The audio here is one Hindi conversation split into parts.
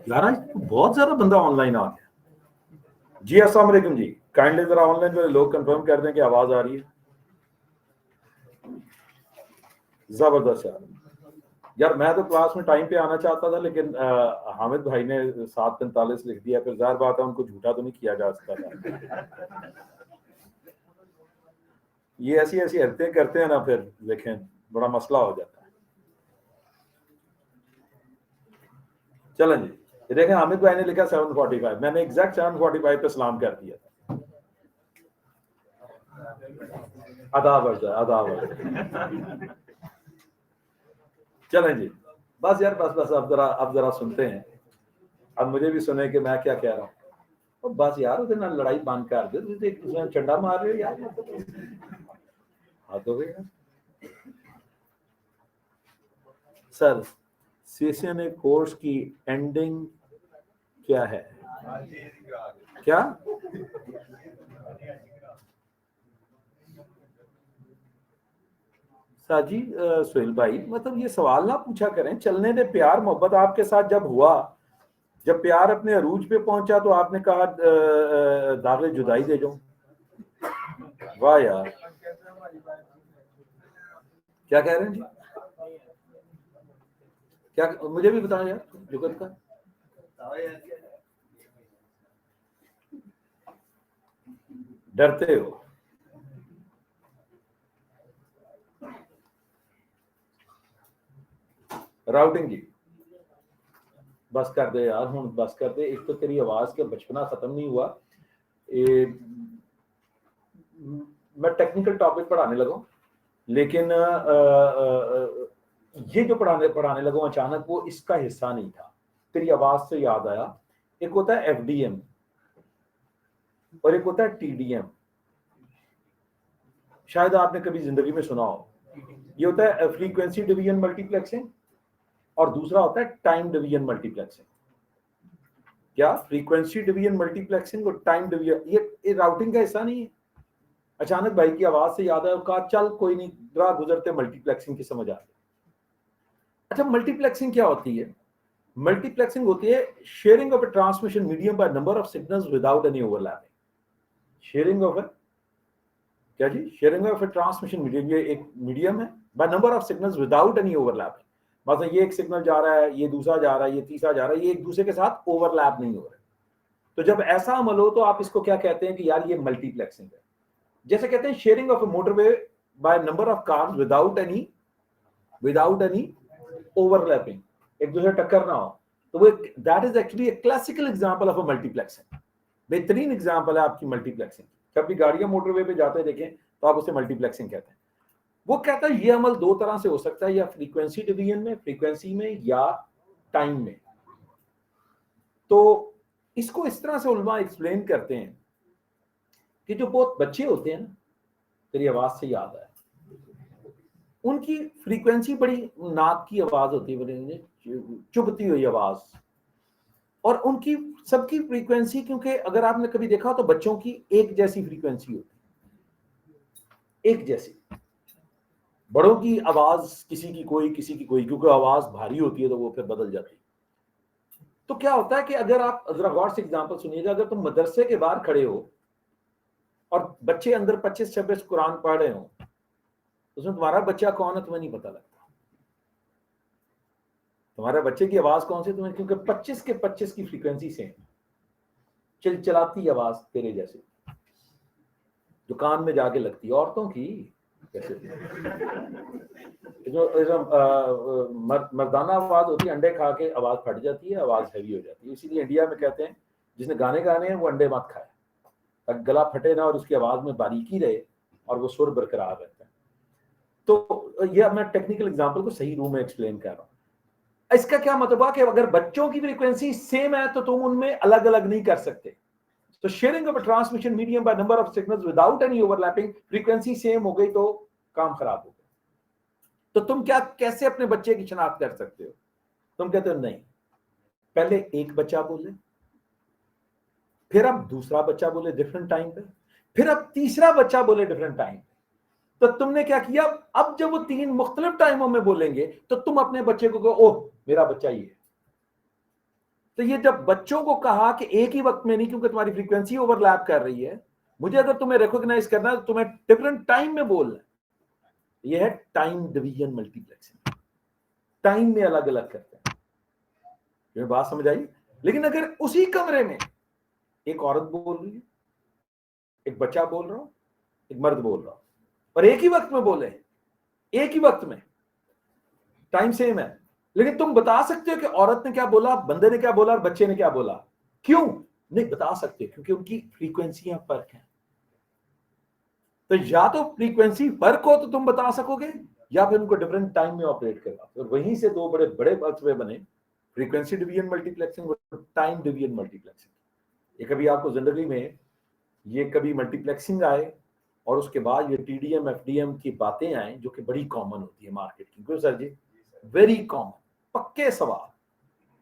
यार बहुत ज्यादा बंदा ऑनलाइन आ गया। जी अस्सलाम वालेकुम जी, काइंडली जरा ऑनलाइन वाले लोग कंफर्म कर दें कि आवाज आ रही है। जबरदस्त यार मैं तो क्लास में टाइम पे आना चाहता था, लेकिन हामिद भाई ने 7:45 लिख दिया। फिर जाहिर बात है उनको झूठा तो नहीं किया जा सकता था। ये ऐसी ऐसी हरकतें करते हैं ना, फिर देखें बड़ा मसला हो जाता है। चलें जी, ये देखें हामिद भाई ने लिखा 7:45, मैंने एग्जैक्ट 7:45 पे सलाम कर दिया था। आदाब आदाब। चलें जी, बस यार बस अब जरा सुनते हैं। अब मुझे भी सुने कि मैं क्या कह रहा हूँ। तो बस यार उसे ना लड़ाई बंद कर दे, तुम एक दूसरे चंडा मार रहे हो यार। हाँ तो भाई सर, सीसीएनए कोर्स की एंडिंग क्या है? क्या साजी सुहेल भाई, मतलब ये सवाल ना पूछा करें। चलने दे, प्यार मोहब्बत आपके साथ जब हुआ, जब प्यार अपने अरूज पे पहुंचा तो आपने कहा दागे जुदाई दे जाऊं। वाह यार, क्या कह रहे हैं जी? क्या मुझे भी बताएं यार जुगत का। डरते हो? राउटिंग जी, बस कर दे यार, हूं बस कर दे। एक तो तेरी आवाज के बचपना खत्म नहीं हुआ। मैं टेक्निकल टॉपिक पढ़ाने लगा, लेकिन ये जो पढ़ाने पढ़ाने लगा अचानक, वो इसका हिस्सा नहीं था। तेरी आवाज से याद आया, एक होता है एफडीएम और एक होता है टीडीएम। शायद आपने कभी जिंदगी में सुना हो। ये होता है फ्रीक्वेंसी डिवीजन मल्टीप्लेक्सिंग, और दूसरा होता है टाइम डिवीजन मल्टीप्लेक्सिंग। क्या फ्रीक्वेंसी डिवीजन मल्टीप्लेक्सिंग और टाइम डिवीजन ये राउटिंग का हिस्सा नहीं है? अचानक भाई की आवाज से याद आया, कहा चल कोई नहीं, राह गुजरते मल्टीप्लेक्सिंग की समझ आ गई। अच्छा, मल्टीप्लेक्सिंग क्या होती है? मल्टीप्लेक्सिंग होती है sharing of a transmission medium by number of signals without any overlapping. Sharing of क्या जी? Sharing of a transmission medium, ये एक मीडियम है by number of signals without any overlapping. मतलब ये एक सिग्नल जा रहा है, ये दूसरा जा रहा है, ये तीसरा जा रहा है, ये एक दूसरे के साथ ओवरलैप नहीं हो रहे। तो जब ऐसा अमल हो तो आप इसको क्या कहते हैं कि यार ये मल्टीप्लेक्सिंग है। जैसे कहते हैं sharing of a motorway bye number of cars without any overlapping, एक दूसरे टक्कर ना हो। तो वो that is actually classical example of a multiplexing. बेहतरीन एग्जांपल है आपकी मल्टीप्लेक्सिंग। जब भी गाड़ियां मोटरवे पे जाते देखें तो आप उसे मल्टीप्लेक्सिंग कहते हैं। वो कहता है ये अमल दो तरह से हो सकता है, या फ्रीक्वेंसी डिवीजन में, फ्रीक्वेंसी में, या टाइम में। तो इसको इस तरह से उलमा एक्सप्लेन करते हैं कि जो बहुत बच्चे होते हैं ना, तेरी आवाज से याद आया, उनकी फ्रीक्वेंसी बड़ी नाक की आवाज होती है, बड़ी चुभती हुई आवाज। और उनकी सबकी फ्रीक्वेंसी, क्योंकि अगर आपने कभी देखा तो बच्चों की एक जैसी फ्रीक्वेंसी होती है, एक जैसी। बड़ों की आवाज किसी की कोई, किसी की कोई, क्योंकि आवाज भारी होती है तो वो फिर बदल जाती है। तो क्या होता है कि अगर आप जरा गौर से एग्जांपल सुनिएगा, अगर तुम मदरसे के बाहर खड़े हो और बच्चे अंदर 25-26 कुरान पढ़ रहे हो, उसमें तुम्हारा बच्चा कौन है तुम्हें नहीं पता लगता। तुम्हारे बच्चे की आवाज कौन सी तुम्हें, क्योंकि 25 के 25 की फ्रीक्वेंसी से चिलचिलाती आवाज तेरे जैसे, जो कान में जाके लगती है। औरतों की कैसे जो मर्दाना आवाज होती है, अंडे खा के आवाज फट जाती है, आवाज हैवी हो जाती है। इसीलिए इंडिया में कहते हैं जिसने गाने गाने हैं वो अंडे मत खाए, ताकि गला फटे ना और उसकी आवाज में बारीकी रहे और वो सुर बरकरार रहता है। तो ये मैं टेक्निकल एग्जांपल को सही रूप में एक्सप्लेन कर रहा हूं। इसका क्या मतलब है कि अगर बच्चों की फ्रीक्वेंसी सेम है तो तुम उनमें अलग अलग नहीं कर सकते। तो sharing of a transmission medium by number of signals without any overlapping, frequency same हो गई तो काम खराब हो गया। तो तुम क्या कैसे अपने बच्चे की शनाख्त कर सकते हो? तुम कहते हो नहीं, पहले एक बच्चा बोले, फिर अब दूसरा बच्चा बोले डिफरेंट टाइम पे, फिर अब तीसरा बच्चा बोले डिफरेंट टाइम पे। तो तुमने क्या किया, अब जब वो 3 मुख्तलिफ टाइमों में बोलेंगे तो तुम अपने बच्चे को कहो ओह मेरा बच्चा ये है। तो ये जब बच्चों को कहा कि एक ही वक्त में नहीं, क्योंकि तुम्हारी फ्रीक्वेंसी ओवरलैप कर रही है, मुझे अगर तुम्हें रिकॉग्नाइज करना है तो तुम्हें डिफरेंट टाइम में बोलना है। ये है टाइम डिवीजन मल्टीप्लेक्सिंग, टाइम में अलग अलग करते हैं। ये बात समझ आई? लेकिन अगर उसी कमरे में एक औरत बोल रही है, एक बच्चा बोल रहा हो, एक मर्द बोल रहा हो, और एक ही वक्त में बोले, एक ही वक्त में, टाइम सेम है, लेकिन तुम बता सकते हो कि औरत ने क्या बोला, बंदे ने क्या बोला और बच्चे ने क्या बोला? क्यों नहीं बता सकते? क्योंकि उनकी फ्रीक्वेंसियां फर्क हैं। तो या तो फ्रीक्वेंसी फर्क हो तो तुम बता सकोगे, या फिर उनको डिफरेंट टाइम में ऑपरेट करना। और वहीं से दो बड़े बड़े फतवे बने, फ्रीक्वेंसी डिवीजन मल्टीप्लेक्सिंग और टाइम डिवीजन मल्टीप्लेक्सिंग। ये कभी आपको जिंदगी में ये कभी मल्टीप्लेक्सिंग आए और उसके बाद ये टीडीएम एफडीएम की बातें आए जो कि बड़ी कॉमन होती है मार्केट की। क्यों सर जी? वेरी कॉमन, पक्के सवाल।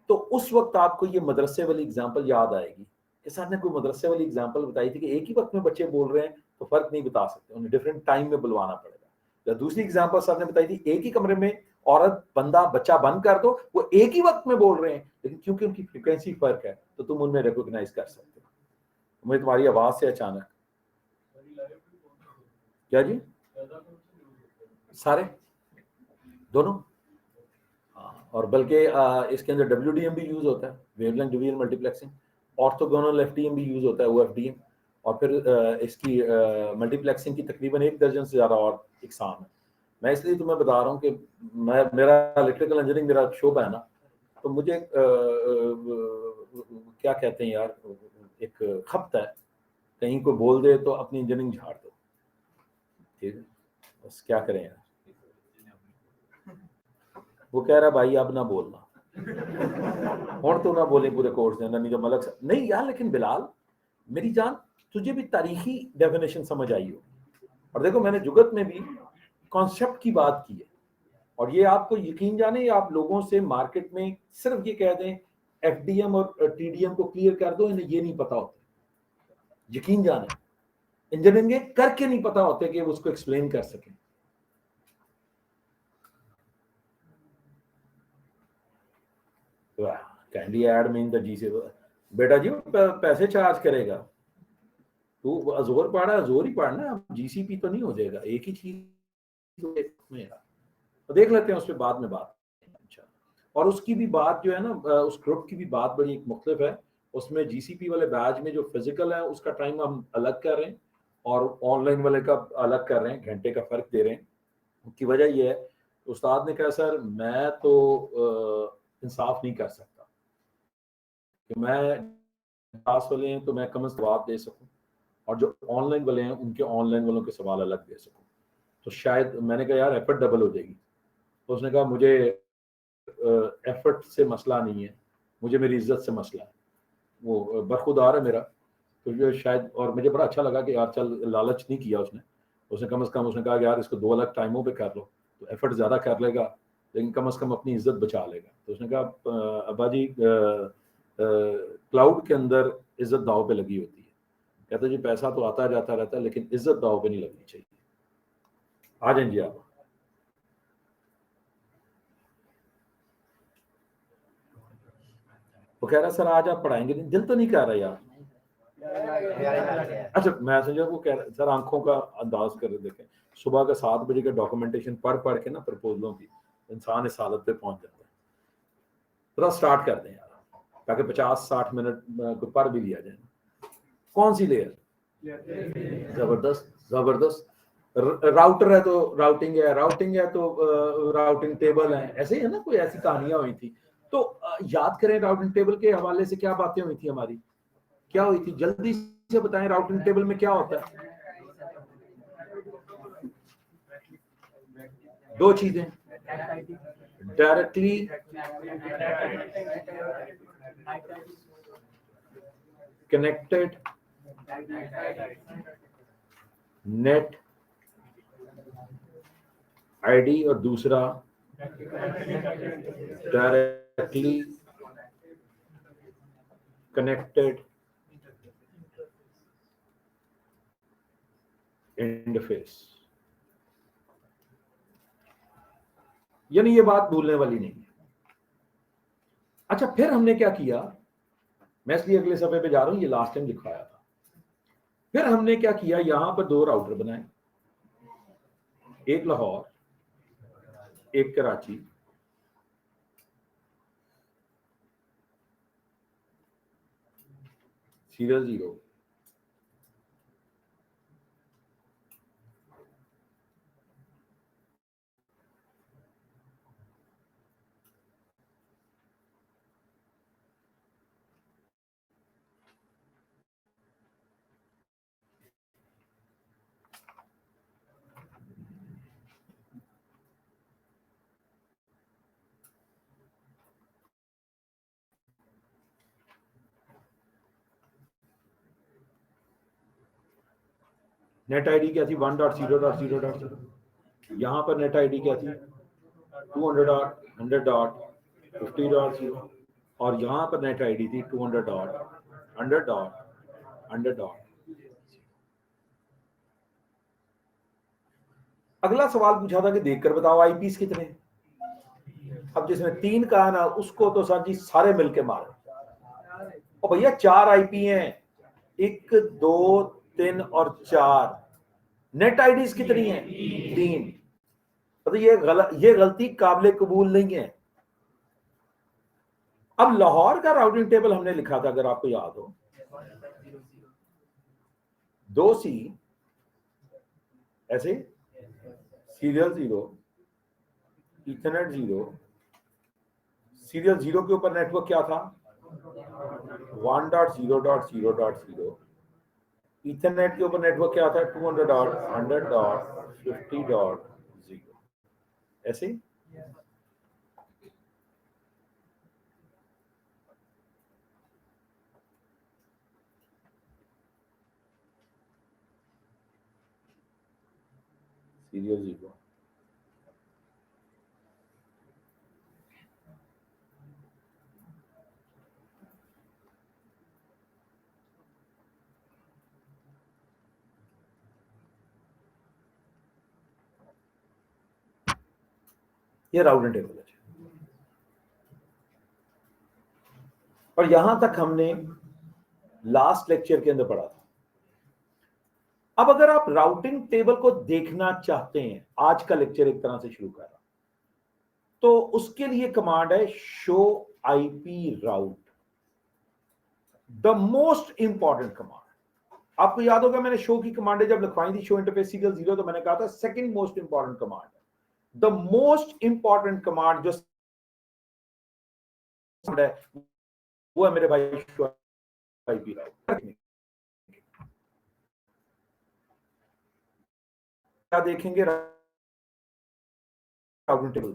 तो उस वक्त आपको ये मदरसे वाली एग्जांपल याद आएगी कि सर ने कोई मदरसे वाली एग्जांपल बताई थी कि एक ही वक्त में बच्चे बोल रहे हैं तो फर्क नहीं बता सकते, उन्हें डिफरेंट टाइम में बुलवाना पड़ेगा। या दूसरी एग्जांपल सर ने बताई थी एक ही कमरे में औरत बंदा बच्चा बंद कर दो, वो एक ही वक्त में बोल रहे हैं, लेकिन क्योंकि उनकी फ्रीक्वेंसी फर्क है तो तुम उनमें रिकॉग्नाइज कर सकते हो। मुझे तुम्हारी आवाज से अचानक क्या जी, सारे दोनों, और बल्कि इसके अंदर WDM भी यूज होता है, wavelength division multiplexing. Orthogonal FDM भी यूज होता है, OFDM। और फिर इसकी मल्टीप्लेक्सिंग की तकरीबन 1 दर्जन से ज्यादा और इकसाम है। मैं इसलिए तुम्हें बता रहा हूँ कि मेरा इलेक्ट्रिकल इंजीनियरिंग मेरा शोबा है ना, तो मुझे क्या कहते हैं यार, एक खपत है, कहीं को बोल दे तो अपनी इंजीनियरिंग झाड़ दो। ठीक है, बस क्या करें यार। वो कह रहा भाई अब ना बोलना और तो ना बोले पूरे कोर्स में, नहीं तो मलक नहीं यार। लेकिन बिलाल मेरी जान, तुझे भी तारीखी डेफिनेशन समझ आई हो। और देखो मैंने जुगत में भी कॉन्सेप्ट की बात की है, और ये आपको यकीन जाने, आप लोगों से मार्केट में सिर्फ ये कह दें FDM और TDM को क्लियर कर दो, इन्हें ये नहीं पता होता। यकीन जाने इंजीनियरिंग करके नहीं पता होते कि वो उसको एक्सप्लेन कर सकें। कैंडी एड मीन द जी से बेटा जी पैसे चार्ज करेगा, तो अजोर पढ़ा अजोर ही पढ़ना, GCP तो नहीं हो जाएगा एक ही चीज में। तो देख लेते हैं उस पर बाद में बात। अच्छा, और उसकी भी बात जो है ना, उस ग्रुप की भी बात बड़ी एक मुख्तलिफ है। उसमें GCP वाले बैच में जो फिजिकल है उसका टाइम हम अलग कर रहे हैं और ऑनलाइन वाले का अलग कर रहे हैं, घंटे का फर्क दे रहे हैं। उसकी वजह यह है, उस्ताद ने कहा सर मैं तो इंसाफ नहीं कर सकता कि मैं क्लास वाले हैं तो मैं कम से जवाब दे सकूं, और जो ऑनलाइन वाले हैं उनके ऑनलाइन वालों के सवाल अलग दे सकूं। तो शायद मैंने कहा यार एफर्ट डबल हो जाएगी। तो उसने कहा मुझे एफर्ट से मसला नहीं है, मुझे मेरी इज्जत से मसला है। वो बरखुदार है मेरा, तो ये शायद, और मुझे बड़ा अच्छा लगा कि यार चल लालच नहीं किया उसने। उसने कम से कम उसने कहा कि यार इसको 2 अलग टाइमों पे कर लो, तो एफर्ट ज़्यादा कर लेगा लेकिन कम से कम अपनी इज्जत बचा लेगा। तो उसने कहा अब्बा जी क्लाउड के अंदर इज्जत दाव पे लगी होती है। कहते जी पैसा तो आता जाता रहता है लेकिन इज्जत दाव पे नहीं लगनी चाहिए। आ जाएं जी आप। वो कह रहा सर आज आप पढ़ाएंगे नहीं, दिल तो नहीं कर रहा यार। अच्छा मैं समझा वो कह रहा सर आंखों का अंदाज कर देखें, सुबह का 7 बजे का डॉक्यूमेंटेशन पढ़ पढ़ के ना प्रपोजलों की इंसान इस हालत पे पहुंच जाता है। थोड़ा स्टार्ट कर दें यार, ताकि 50-60 मिनट को पढ़ भी लिया जाए। कौन सी लेयर? जबरदस्त जबरदस्त। राउटर है तो राउटिंग है, राउटिंग है तो राउटिंग टेबल है, ऐसे ही है ना, कोई ऐसी कहानियां हुई थी। तो याद करें राउटिंग टेबल के हवाले से क्या बातें हुई थी हमारी, क्या हुई थी, जल्दी से बताएं। राउटिंग टेबल में क्या होता है? 2 चीजें, डायरेक्टली कनेक्टेड नेट आईडी, और दूसरा डायरेक्टली कनेक्टेड इंटरफेस। यानी ये बात भूलने वाली नहीं है। अच्छा, फिर हमने क्या किया, मैं इसलिए अगले सफे पे जा रहा हूं, ये लास्ट टाइम लिखवाया था। फिर हमने क्या किया, यहां पर 2 राउटर बनाए, एक लाहौर, एक कराची, सीरियल 0, नेट आईडी क्या थी 1.0.0.0, यहां पर नेट आईडी क्या थी 200.100.50.0, और यहां पर नेट आईडी थी 200.100.100. अगला सवाल पूछा था कि देखकर बताओ आईपीस कितने। अब जिसने 3 कहा ना, उसको तो सर जी सारे मिलके मारो। और भैया 4 आईपी हैं, 1 2 3 और 4, नेट आईडीज कितनी है 3। तो ये गलती काबिल कबूल नहीं है। अब लाहौर का राउटिंग टेबल हमने लिखा था, अगर आपको याद हो, 2C ऐसे, सीरियल 0, इथरनेट 0, सीरियल 0 के ऊपर नेटवर्क क्या था 1.0.0.0, इथरनेट के ऊपर नेटवर्क क्या था 200.100.50.0, ऐसे। सीरियल 0, ये राउटिंग टेबल है। और यहां तक हमने लास्ट लेक्चर के अंदर पढ़ा था। अब अगर आप राउटिंग टेबल को देखना चाहते हैं, आज का लेक्चर एक तरह से शुरू कर रहा, तो उसके लिए कमांड है show IP route, the most important command. आपको याद होगा मैंने शो की कमांडें जब लिखवाई थी, शो इंटरफेस सीरियल 0, तो मैंने कहा था सेकंड मोस्ट इंपॉर्टेंट कमांड है। द मोस्ट इंपॉर्टेंट कमांड जो है वो है मेरे भाई शो आईपी राउट। क्या देखेंगे राउटिंग टेबल,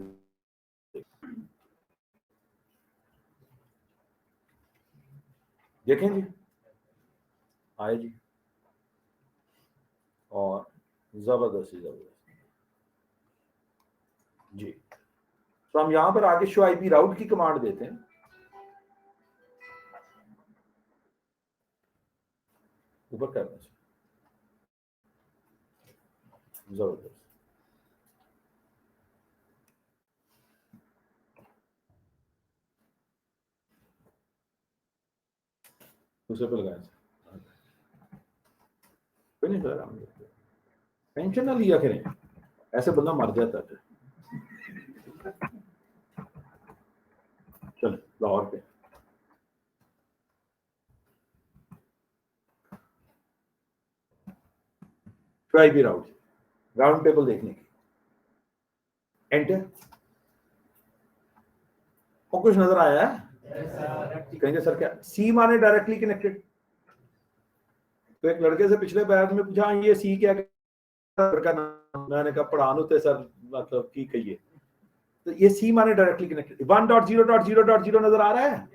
देखेंगे आए जी, और जबरदस्त जी। तो हम यहां पर आगे शो आईपी राउट की कमांड देते हैं, ऊपर करने से, जबरदस्त। दूसरे पे लगाए, कोई नहीं सर, टेंशन ना लिया करें, ऐसे बंदा मर जाता है। चलो लाहौर पे आईपी राउट, राउंड टेबल देखने की, एंटर। और कुछ नजर आया है? कहेंगे सर क्या सी माने डायरेक्टली कनेक्टेड। तो एक लड़के से पिछले बैच में पूछा ये सी क्या का नाम, मैंने कहा पढ़ानो थे सर, मतलब की कहिए। तो ये सी माने डायरेक्टली कनेक्टेड, 1.0.0.0 नजर आ रहा है,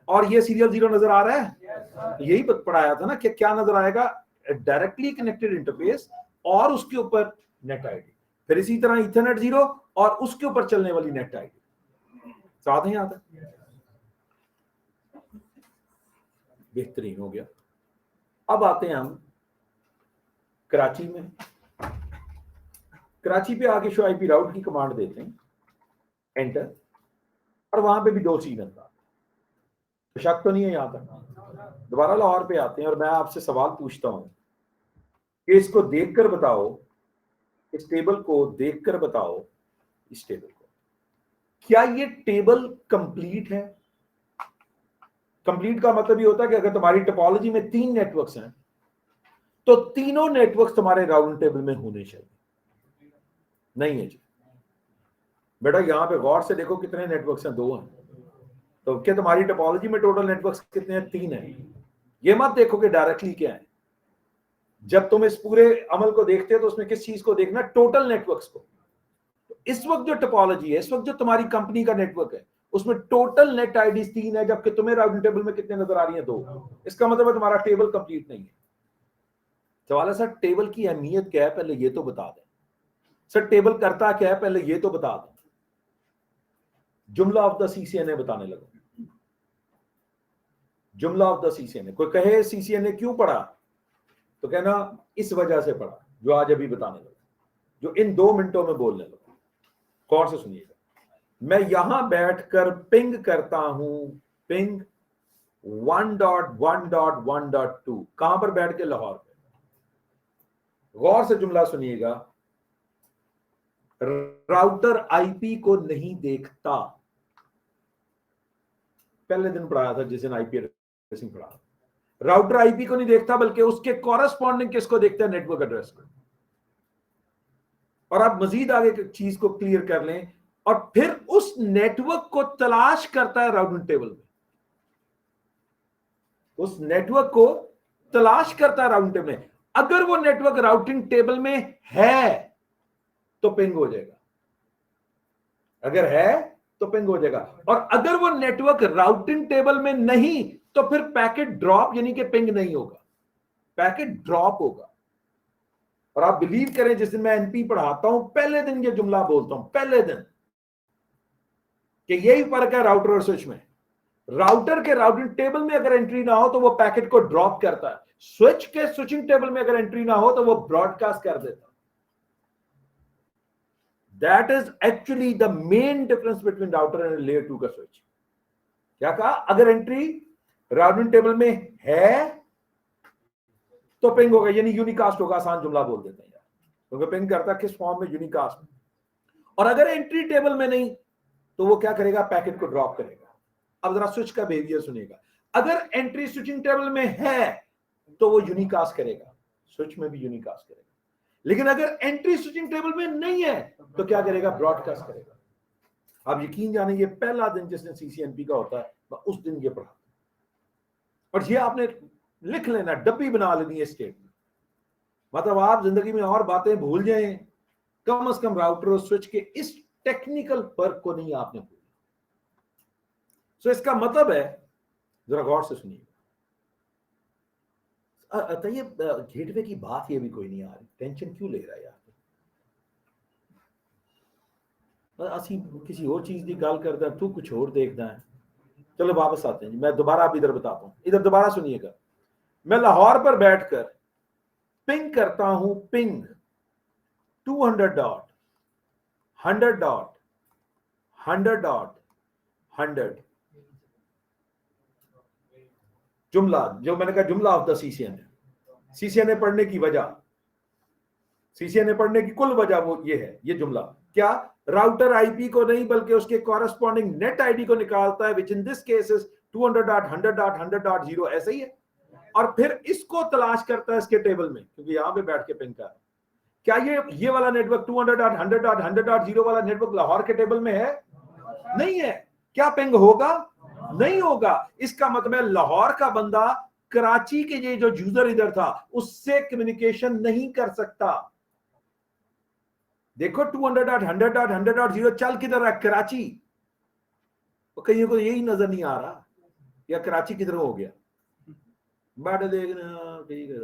और ये सीरियल 0 नजर आ रहा है। यही पढ़ाया था ना कि क्या नजर आएगा, डायरेक्टली कनेक्टेड इंटरफेस और उसके ऊपर नेट आईडी, फिर इसी तरह इथरनेट 0 और उसके ऊपर चलने वाली नेट आईडी, साथ ही आता है। बेहतरीन हो गया। अब आते हैं हम कराची में, कराची पे आके शो आईपी राउट की कमांड देते हैं, एंटर, और वहां पे भी 2 सिग्नल था, तो शक तो नहीं है यहां तक। दोबारा लाहौर पे आते हैं और मैं आपसे सवाल पूछता हूं कि इसको देखकर बताओ, इस टेबल को देखकर बताओ, इस टेबल को, क्या ये टेबल कंप्लीट है? कंप्लीट का मतलब ये होता है कि अगर तुम्हारी टोपोलॉजी में 3 नेटवर्क्स हैं तो तीनों नेटवर्क्स तुम्हारे राउंड टेबल में होने चाहिए। नहीं है जी बेटा, यहां पे गौर से देखो कितने नेटवर्क्स हैं, 2 हैं। तो क्या तुम्हारी टोपोलॉजी में टोटल नेटवर्क्स कितने हैं? 3 हैं। ये मत देखो कि डायरेक्टली क्या है। जब तुम इस पूरे अमल को देखते हो तो उसमें किस चीज को देखना? टोटल नेटवर्क्स को। तो इस वक्त जो टोपोलॉजी है, इस वक्त जो तुम्हारी कंपनी का नेटवर्क है, उसमें टोटल नेट आईडी 3 है, जबकि तुम्हें राउटिंग टेबल में कितने नजर आ रही है? 2। इसका मतलब है तुम्हारा टेबल कंप्लीट नहीं है। सवाल है सर टेबल की अहमियत क्या है, पहले ये तो बता दें। सर टेबल करता क्या है, पहले ये तो बता दें। जुमला ऑफ द सीसीएनए बताने लगा। जुमला ऑफ द सीसीएनए। कोई कहे सीसीएनए क्यों पढ़ा, तो कहना इस वजह से पढ़ा जो आज अभी बताने लगा, जो इन 2 मिनटों में बोलने लगा। गौर से सुनिएगा। मैं यहां बैठकर पिंग करता हूं, पिंग 1.1.1.2। कहां पर बैठ के? लाहौर पे। गौर से जुमला सुनिएगा। राउटर आईपी को नहीं देखता। पहले दिन पढ़ाया था जिस दिन आईपी एड्रेसिंग पढ़ा। राउटर आईपी को नहीं देखता, बल्कि उसके कॉरेस्पॉन्डिंग किसको देखता है? नेटवर्क एड्रेस को। और आप मजीद आगे चीज को क्लियर कर लें, और फिर उस नेटवर्क को तलाश करता है राउटिंग टेबल में। उस नेटवर्क को तलाश करता है राउटिंग टेबल में। अगर वो नेटवर्क राउटिंग टेबल में है तो पिंग हो जाएगा। अगर है तो पिंग हो जाएगा। और अगर वो नेटवर्क राउटिंग टेबल में नहीं तो फिर पैकेट ड्रॉप, यानी कि पिंग नहीं होगा, पैकेट ड्रॉप होगा। और आप बिलीव करें, जिस दिन मैं एनपी पढ़ाता हूं पहले दिन ये जुमला बोलता हूं, पहले दिन, कि यही फर्क है राउटर और स्विच में। राउटर के राउटिंग टेबल में अगर एंट्री ना हो तो वो पैकेट को ड्रॉप करता है। स्विच के स्विचिंग टेबल में अगर एंट्री ना हो तो वो ब्रॉडकास्ट कर देता है। That is actually the main difference between router and layer 2 का स्विच। क्या कहा? अगर एंट्री राउटिंग टेबल में है तो पिंग होगा, यानी यूनिकास्ट होगा। आसान जुमला बोल देते हैं यार, क्योंकि पिंग करता किस फॉर्म में? यूनिकास्ट में। और अगर एंट्री टेबल में नहीं तो वो क्या करेगा? पैकेट को ड्रॉप करेगा। अब जरा स्विच का बिहेवियर सुनिएगा। अगर एंट्री स्विचिंग टेबल में है तो वो यूनिकास्ट करेगा, स्विच में भी यूनिकास्ट करेगा। लेकिन अगर एंट्री स्विचिंग टेबल में नहीं है तो क्या करेगा? ब्रॉडकास्ट करेगा। आप यकीन जाने, ये पहला दिन जिस दिन सीसीएनपी का होता है, मैं उस दिन ये पढ़ा। और ये आपने लिख लेना, डब्बी बना लेनी है स्टेटमेंट। मतलब आप जिंदगी में और बातें भूल जाएं, कम से कम राउटर और स्विच के इस टेक्निकल फर्क को नहीं आपने भूलना। सो इसका मतलब है, जरा गौर से सुनिए। ये गेटवे की बात ये भी कोई नहीं आ रही, टेंशन क्यों ले रहा है यार? असी किसी और चीज की गल करते हैं, तू कुछ और देखता है। चलो वापस आते हैं जी। मैं दोबारा आप इधर बताता हूं, इधर दोबारा सुनिएगा। मैं लाहौर पर बैठकर पिंग करता हूं, पिंग 200 डॉट 100 डॉट 100 डॉट 100। जुमला जो मैंने कहा, जुमला ऑफ द सीसीएनए। सीसीएनए पढ़ने की वजह, सीसीएनए पढ़ने की कुल वजह वो ये है, ये जुमला क्या? राउटर आईपी को नहीं बल्कि उसके कॉरेस्पॉन्डिंग नेट आईडी को निकालता है, विच इन दिस केस इज 200.100.100.0। ऐसे ही है। और फिर इसको तलाश करता है इसके टेबल में, क्योंकि यहां पे बैठ के पिंग कर। क्या ये वाला नेटवर्क 200.100.100.0 वाला नेटवर्क लाहौर के टेबल में है? नहीं है। क्या पिंग होगा? नहीं होगा। इसका मतलब है लाहौर का बंदा कराची के ये जो यूजर इधर था उससे कम्युनिकेशन नहीं कर सकता। देखो 200.100.100.0 चल किधर है? कराची। तो कहीं को यही नजर नहीं आ रहा, या कराची किधर हो गया? बाट देखना, ठीक है।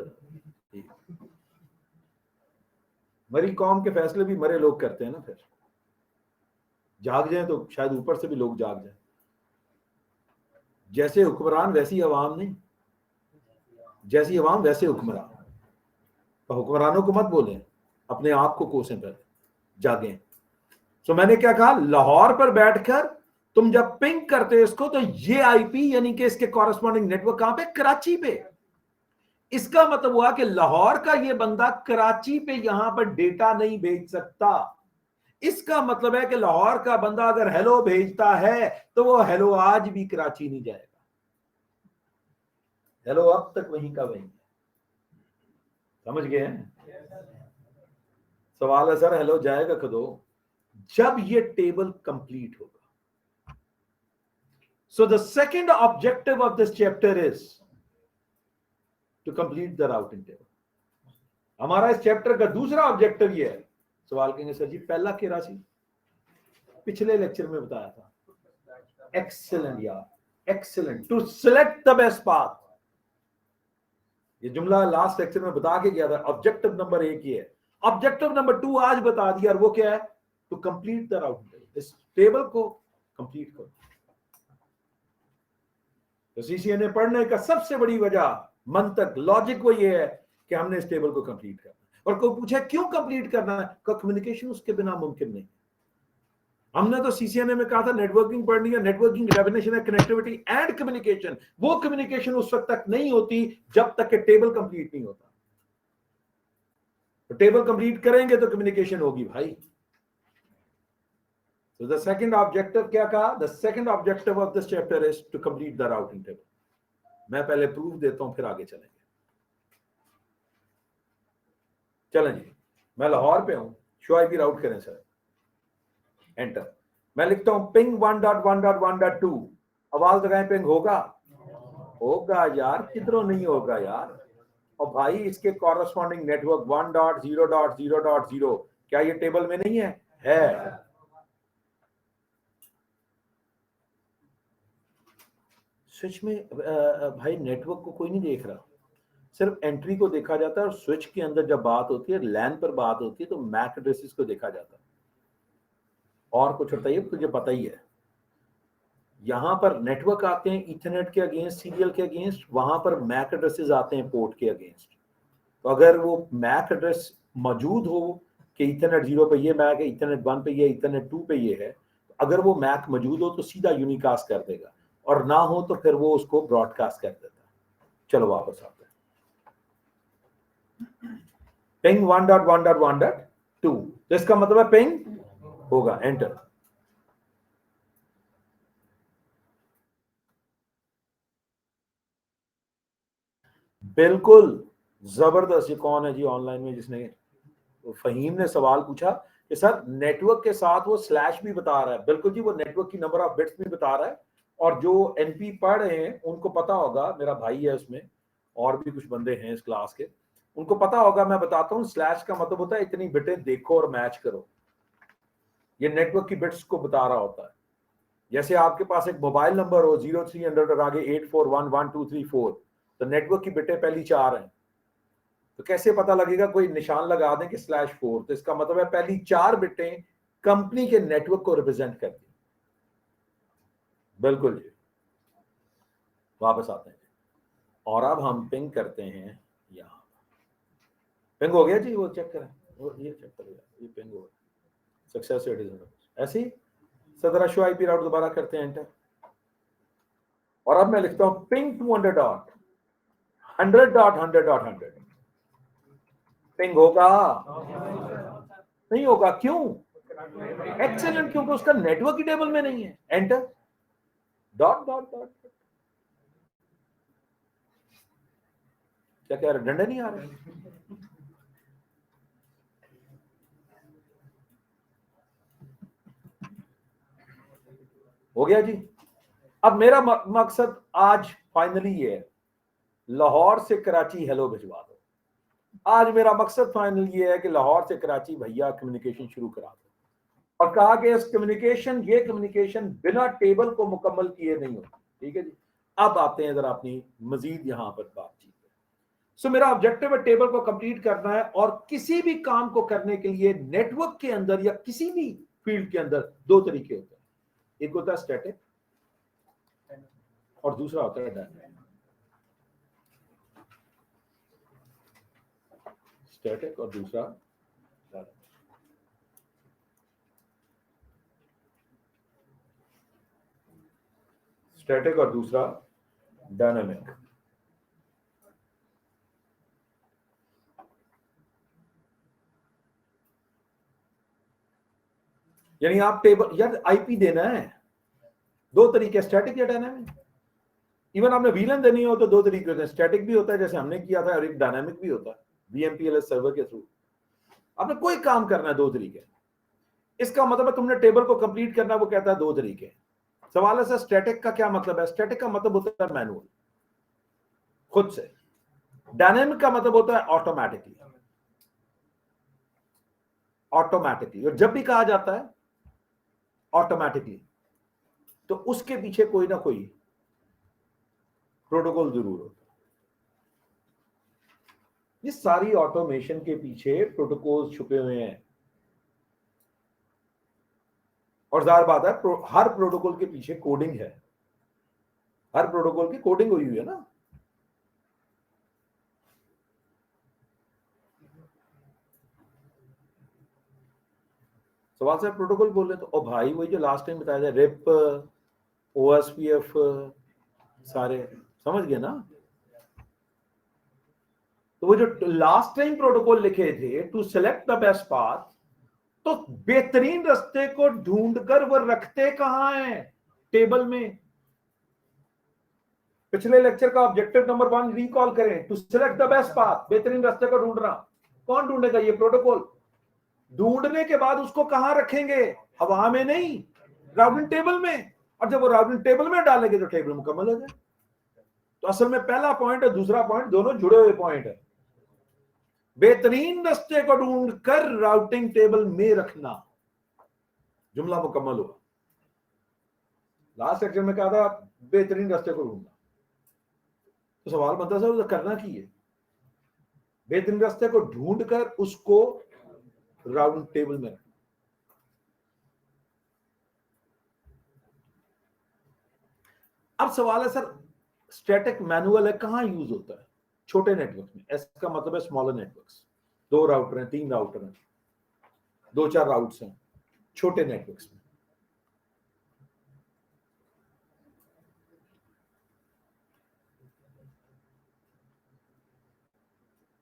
मरी कौम के फैसले भी मरे लोग करते हैं ना। फिर जाग जाए तो शायद ऊपर से भी लोग जाग जाए। जैसे हुक्मरान वैसी अवाम नहीं, जैसी अवाम वैसे हुक्मरान। तो हुक्मरानों को मत बोलें, अपने आप को कोसें, पर जागें। सो मैंने क्या कहा, लाहौर पर बैठकर तुम जब पिंग करते हो इसको, तो ये आईपी यानी कि इसके कॉरेस्पॉन्डिंग नेटवर्क कहां पे, कराची पे। इसका मतलब हुआ कि लाहौर का ये बंदा कराची पे यहां पर डेटा नहीं भेज सकता। इसका मतलब है कि लाहौर का बंदा अगर हेलो भेजता है तो वो हेलो आज भी कराची नहीं जाएगा, हेलो अब तक वहीं का वहीं। समझ गए हैं? सवाल है सर हेलो जाएगा कदो, जब ये टेबल कंप्लीट होगा। So the second objective of this chapter is to complete the routing table. हमारा इस चैप्टर का दूसरा ऑब्जेक्टिव ये है। सवाल कहेंगे सर जी पहला केरासी पिछले लेक्चर में बताया था। एक्सीलेंट यार, excellent, to select the best path. ये जुमला लास्ट लेक्चर में बता के गया था। ऑब्जेक्टिव नंबर 1 ये है। ऑब्जेक्टिव नंबर 2 आज बता दिया, और वो क्या है, to complete the routing table. इस टेबल को कंप्लीट करो। तो सीसीएनए पढ़ने का सबसे बड़ी वजह, मंतक, लॉजिक वो ये है कि हमने इस टेबल को कंप्लीट करना। और कोई पूछे क्यों कंप्लीट करना है, कम्युनिकेशन उसके बिना मुमकिन नहीं। हमने तो सीसीएनए में कहा था नेटवर्किंग पढ़नी है। नेटवर्किंग डेफिनेशन है कनेक्टिविटी एंड कम्युनिकेशन। वो कम्युनिकेशन उस वक्त तक नहीं होती जब तक कि टेबल कंप्लीट नहीं होता। तो टेबल कंप्लीट करेंगे तो कम्युनिकेशन होगी भाई। तो द सेकंड ऑब्जेक्टिव क्या कहा, the second objective of this chapter is to complete the routing table. मैं पहले प्रूफ देता हूं फिर आगे चलेंगे। चलें जी, मैं लाहौर पे हूं, शो आईपी राउट करें सर, एंटर। मैं लिखता हूं पिंग 1.1.1.2। आवाज लगाएं, पिंग होगा? होगा यार, किधरों नहीं होगा यार। और भाई इसके कॉरेस्पॉन्डिंग नेटवर्क 1.0.0.0, क्या ये टेबल में नहीं है? स्विच में भाई नेटवर्क को कोई नहीं देख रहा, सिर्फ एंट्री को देखा जाता है। और स्विच के अंदर जब बात होती है, लैन पर बात होती है, तो मैक एड्रेसेस को देखा जाता है। और कुछ बताइए, तुझे पता ही है। यहां पर नेटवर्क आते हैं इथरनेट के अगेंस्ट, सीरियल के अगेंस्ट, वहां पर मैक एड्रेसेस आते हैं पोर्ट के अगेंस्ट। तो अगर वो मैक एड्रेस मौजूद हो कि इथरनेट 0 पे ये मैक है, इथरनेट 1 पे ये, इथरनेट 2 पे ये है, तो अगर वो मैक मौजूद हो तो सीधा यूनिकास्ट कर देगा, और ना हो तो फिर वो उसको ब्रॉडकास्ट कर देता है। चलो वापस आते हैं। पिंग 1.1.1.2, तो इसका मतलब है पिंग होगा, एंटर। बिल्कुल जबरदस्त। ये कौन है जी ऑनलाइन में जिसने, फहीम ने सवाल पूछा कि सर नेटवर्क के साथ वो स्लैश भी बता रहा है। बिल्कुल जी, वो नेटवर्क की नंबर ऑफ बिट्स भी बता रहा है। और जो एनपी पढ़ रहे हैं उनको पता होगा, मेरा भाई है उसमें, और भी कुछ बंदे हैं इस क्लास के, उनको पता होगा। मैं बताता हूँ, स्लैश का मतलब होता है इतनी बिटें देखो और मैच करो। ये नेटवर्क की बिट्स को बता रहा होता है। जैसे आपके पास एक मोबाइल नंबर हो 0300 और आगे 8411234, तो नेटवर्क की बिटें पहली 4 हैं। तो कैसे पता लगेगा, कोई निशान लगा दें कि /4, तो इसका मतलब है पहली 4 बिटें कंपनी के नेटवर्क को रिप्रेजेंट करती। बिल्कुल जी, वापस आते हैं। और अब हम पिंग करते हैं, यहां पिंग हो गया जी, वो चेक करें, वो ये चेक करें, ये पिंग हो गया, सक्सेस रेट इज ऐसे ही। सदरा शो आईपी राउट दोबारा करते हैं, एंटर। और अब मैं लिखता हूं पिंग 200.100.100.100। पिंग होगा? नहीं होगा, क्यों? एक्सेलेंट, क्योंकि उसका नेटवर्क ही टेबल में नहीं है, एंटर। डॉट डॉट डॉट, क्या कह रहे, डंडे नहीं आ रहे? हो गया जी। अब मेरा मकसद आज फाइनली ये है, लाहौर से कराची हेलो भिजवा दो। आज मेरा मकसद फाइनल ये है कि लाहौर से कराची भैया कम्युनिकेशन शुरू करा दो। और कहा कि इस कम्युनिकेशन, ये कम्युनिकेशन बिना टेबल को मुकम्मल किए नहीं होती। ठीक है जी। अब आते हैं जरा अपनी मजीद यहां पर बातचीत। सो मेरा ऑब्जेक्टिव है टेबल को कंप्लीट करना है। और किसी भी काम को करने के लिए नेटवर्क के अंदर या किसी भी फील्ड के अंदर 2 तरीके होते हैं। एक होता है स्टैटिक और दूसरा होता है डायनामिक। स्टैटिक और दूसरा डायनामिक। स्टैटिक और दूसरा डायनामिक। यानी आप टेबल यार आईपी देना है, दो तरीके, स्टैटिक या डायनामिक। इवन आपने वीलन देनी हो तो दो तरीके होते हैं, स्टैटिक भी होता है जैसे हमने किया था, और एक डायनामिक भी होता है VMPLS सर्वर के थ्रू। आपने कोई काम करना है, दो तरीके। इसका मतलब है तुमने टेबल को कंप्लीट करना, वो कहता है दो तरीके। सवाल है सर स्टैटिक का क्या मतलब है? स्टैटिक का मतलब होता है मैनुअल, खुद से। डायनामिक का मतलब होता है ऑटोमेटिकली। ऑटोमेटिकली, और जब भी कहा जाता है ऑटोमेटिकली, तो उसके पीछे कोई ना कोई प्रोटोकॉल जरूर होता है। ये सारी ऑटोमेशन के पीछे प्रोटोकॉल छुपे हुए हैं, और जाहिर बात है हर प्रोटोकॉल के पीछे कोडिंग है, हर प्रोटोकॉल की कोडिंग हुई हुई है ना। सवाल सर प्रोटोकॉल बोल रहे तो ओ भाई वही जो लास्ट टाइम बताया था, रिप, OSPF, सारे समझ गए ना। तो वो जो लास्ट टाइम प्रोटोकॉल लिखे थे to select the best path, तो बेहतरीन रास्ते को ढूंढकर वो रखते कहां है? टेबल में। पिछले लेक्चर का ऑब्जेक्टिव नंबर 1 रिकॉल करें, to select the best path, बेहतरीन रास्ते को ढूंढना। कौन ढूंढेगा? ये प्रोटोकॉल। ढूंढने के बाद उसको कहां रखेंगे? हवा में नहीं, राउटिंग टेबल में। और जब वो राउटिंग टेबल में डालेंगे तो टेबल मुकम्मल हो जाए। तो असल में पहला पॉइंट और दूसरा पॉइंट दोनों जुड़े हुए पॉइंट है। बेहतरीन रास्ते को ढूंढकर राउटिंग टेबल में रखना, जुमला मुकम्मल हुआ। लास्ट सेक्शन में कहा था बेहतरीन रास्ते को ढूंढना। तो सवाल बनता सर तो करना की है? बेहतरीन रास्ते को ढूंढकर उसको राउटिंग टेबल में रखना। अब सवाल है सर स्टैटिक मैनुअल है, कहां यूज होता है? छोटे नेटवर्क में। इसका मतलब है स्मॉलर नेटवर्क्स, 2 राउटर हैं, 3 राउटर हैं, 2-4 राउट्स हैं, छोटे नेटवर्क्स में।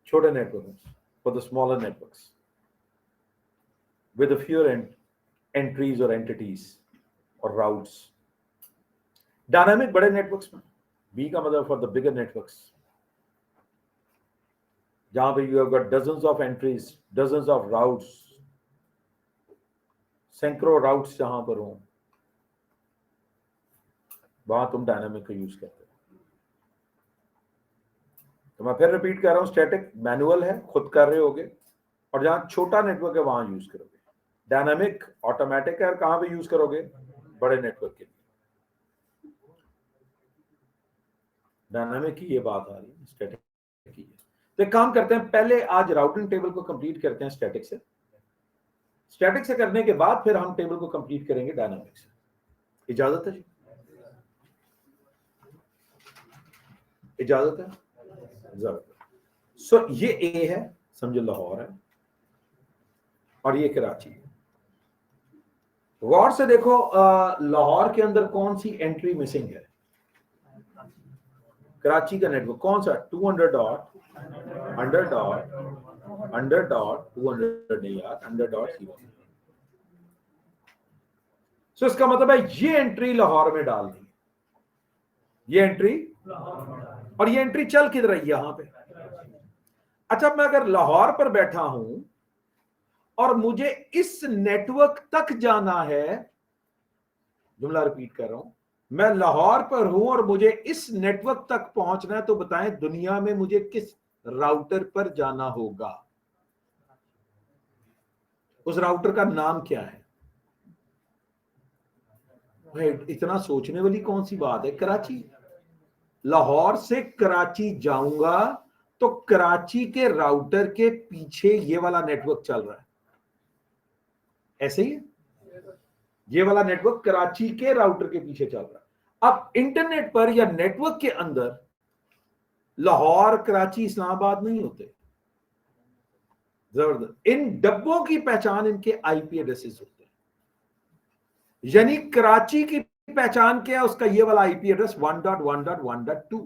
छोटे networks for the smaller networks with fewer entries or entities or routes. Dynamic बड़े नेटवर्क्स में, बी का मतलब फॉर द बिगर नेटवर्क्स, जहां पे you have got dozens of entries, dozens of routes, सैकड़ों राउट्स जहां पर हो, वहां तुम डायनामिक का यूज करते हो। तो मैं फिर रिपीट कर रहा हूं, स्टैटिक मैनुअल है, खुद कर रहे होगे, और जहां छोटा नेटवर्क है वहां यूज करोगे। डायनामिक ऑटोमेटिक है, और कहां पे यूज करोगे? बड़े नेटवर्क के लिए। डायनामिक की ये बात आ रही है, स्टैटिक की है। तो एक काम करते हैं, पहले आज राउटिंग टेबल को कंप्लीट करते हैं स्टैटिक से। स्टैटिक से करने के बाद फिर हम टेबल को कंप्लीट करेंगे डायनामिक से। इजाजत है जी? इजाजत है? जरूर। सो ये ए है, समझो लाहौर है, और ये कराची है। गौर से देखो लाहौर के अंदर कौन सी एंट्री मिसिंग है? कराची का नेटवर्क कौन सा? 200 डॉट 100 डॉट 100 डॉट 200 नहीं यार, 100 डॉट 0। सो इसका मतलब है ये एंट्री लाहौर में डाल दी, ये एंट्री, और ये एंट्री चल किधर रही है? यहां पे। अच्छा, मैं अगर लाहौर पर बैठा हूं और मुझे इस नेटवर्क तक जाना है, जुमला रिपीट कर रहा हूं, मैं लाहौर पर हूं और मुझे इस नेटवर्क तक पहुंचना है, तो बताएं दुनिया में मुझे किस राउटर पर जाना होगा? उस राउटर का नाम क्या है? भाई इतना सोचने वाली कौन सी बात है? कराची। लाहौर से कराची जाऊंगा तो कराची के राउटर के पीछे ये वाला नेटवर्क चल रहा है, ऐसे ही ये वाला नेटवर्क कराची के राउटर के पीछे चल रहा है। अब इंटरनेट पर या नेटवर्क के अंदर लाहौर, कराची, इस्लामाबाद नहीं होते। जबरदस्त। इन डब्बों की पहचान इनके आईपी एड्रेसेस होते हैं, यानी कराची की पहचान क्या है उसका, ये वाला आईपी एड्रेस 1.1.1.2।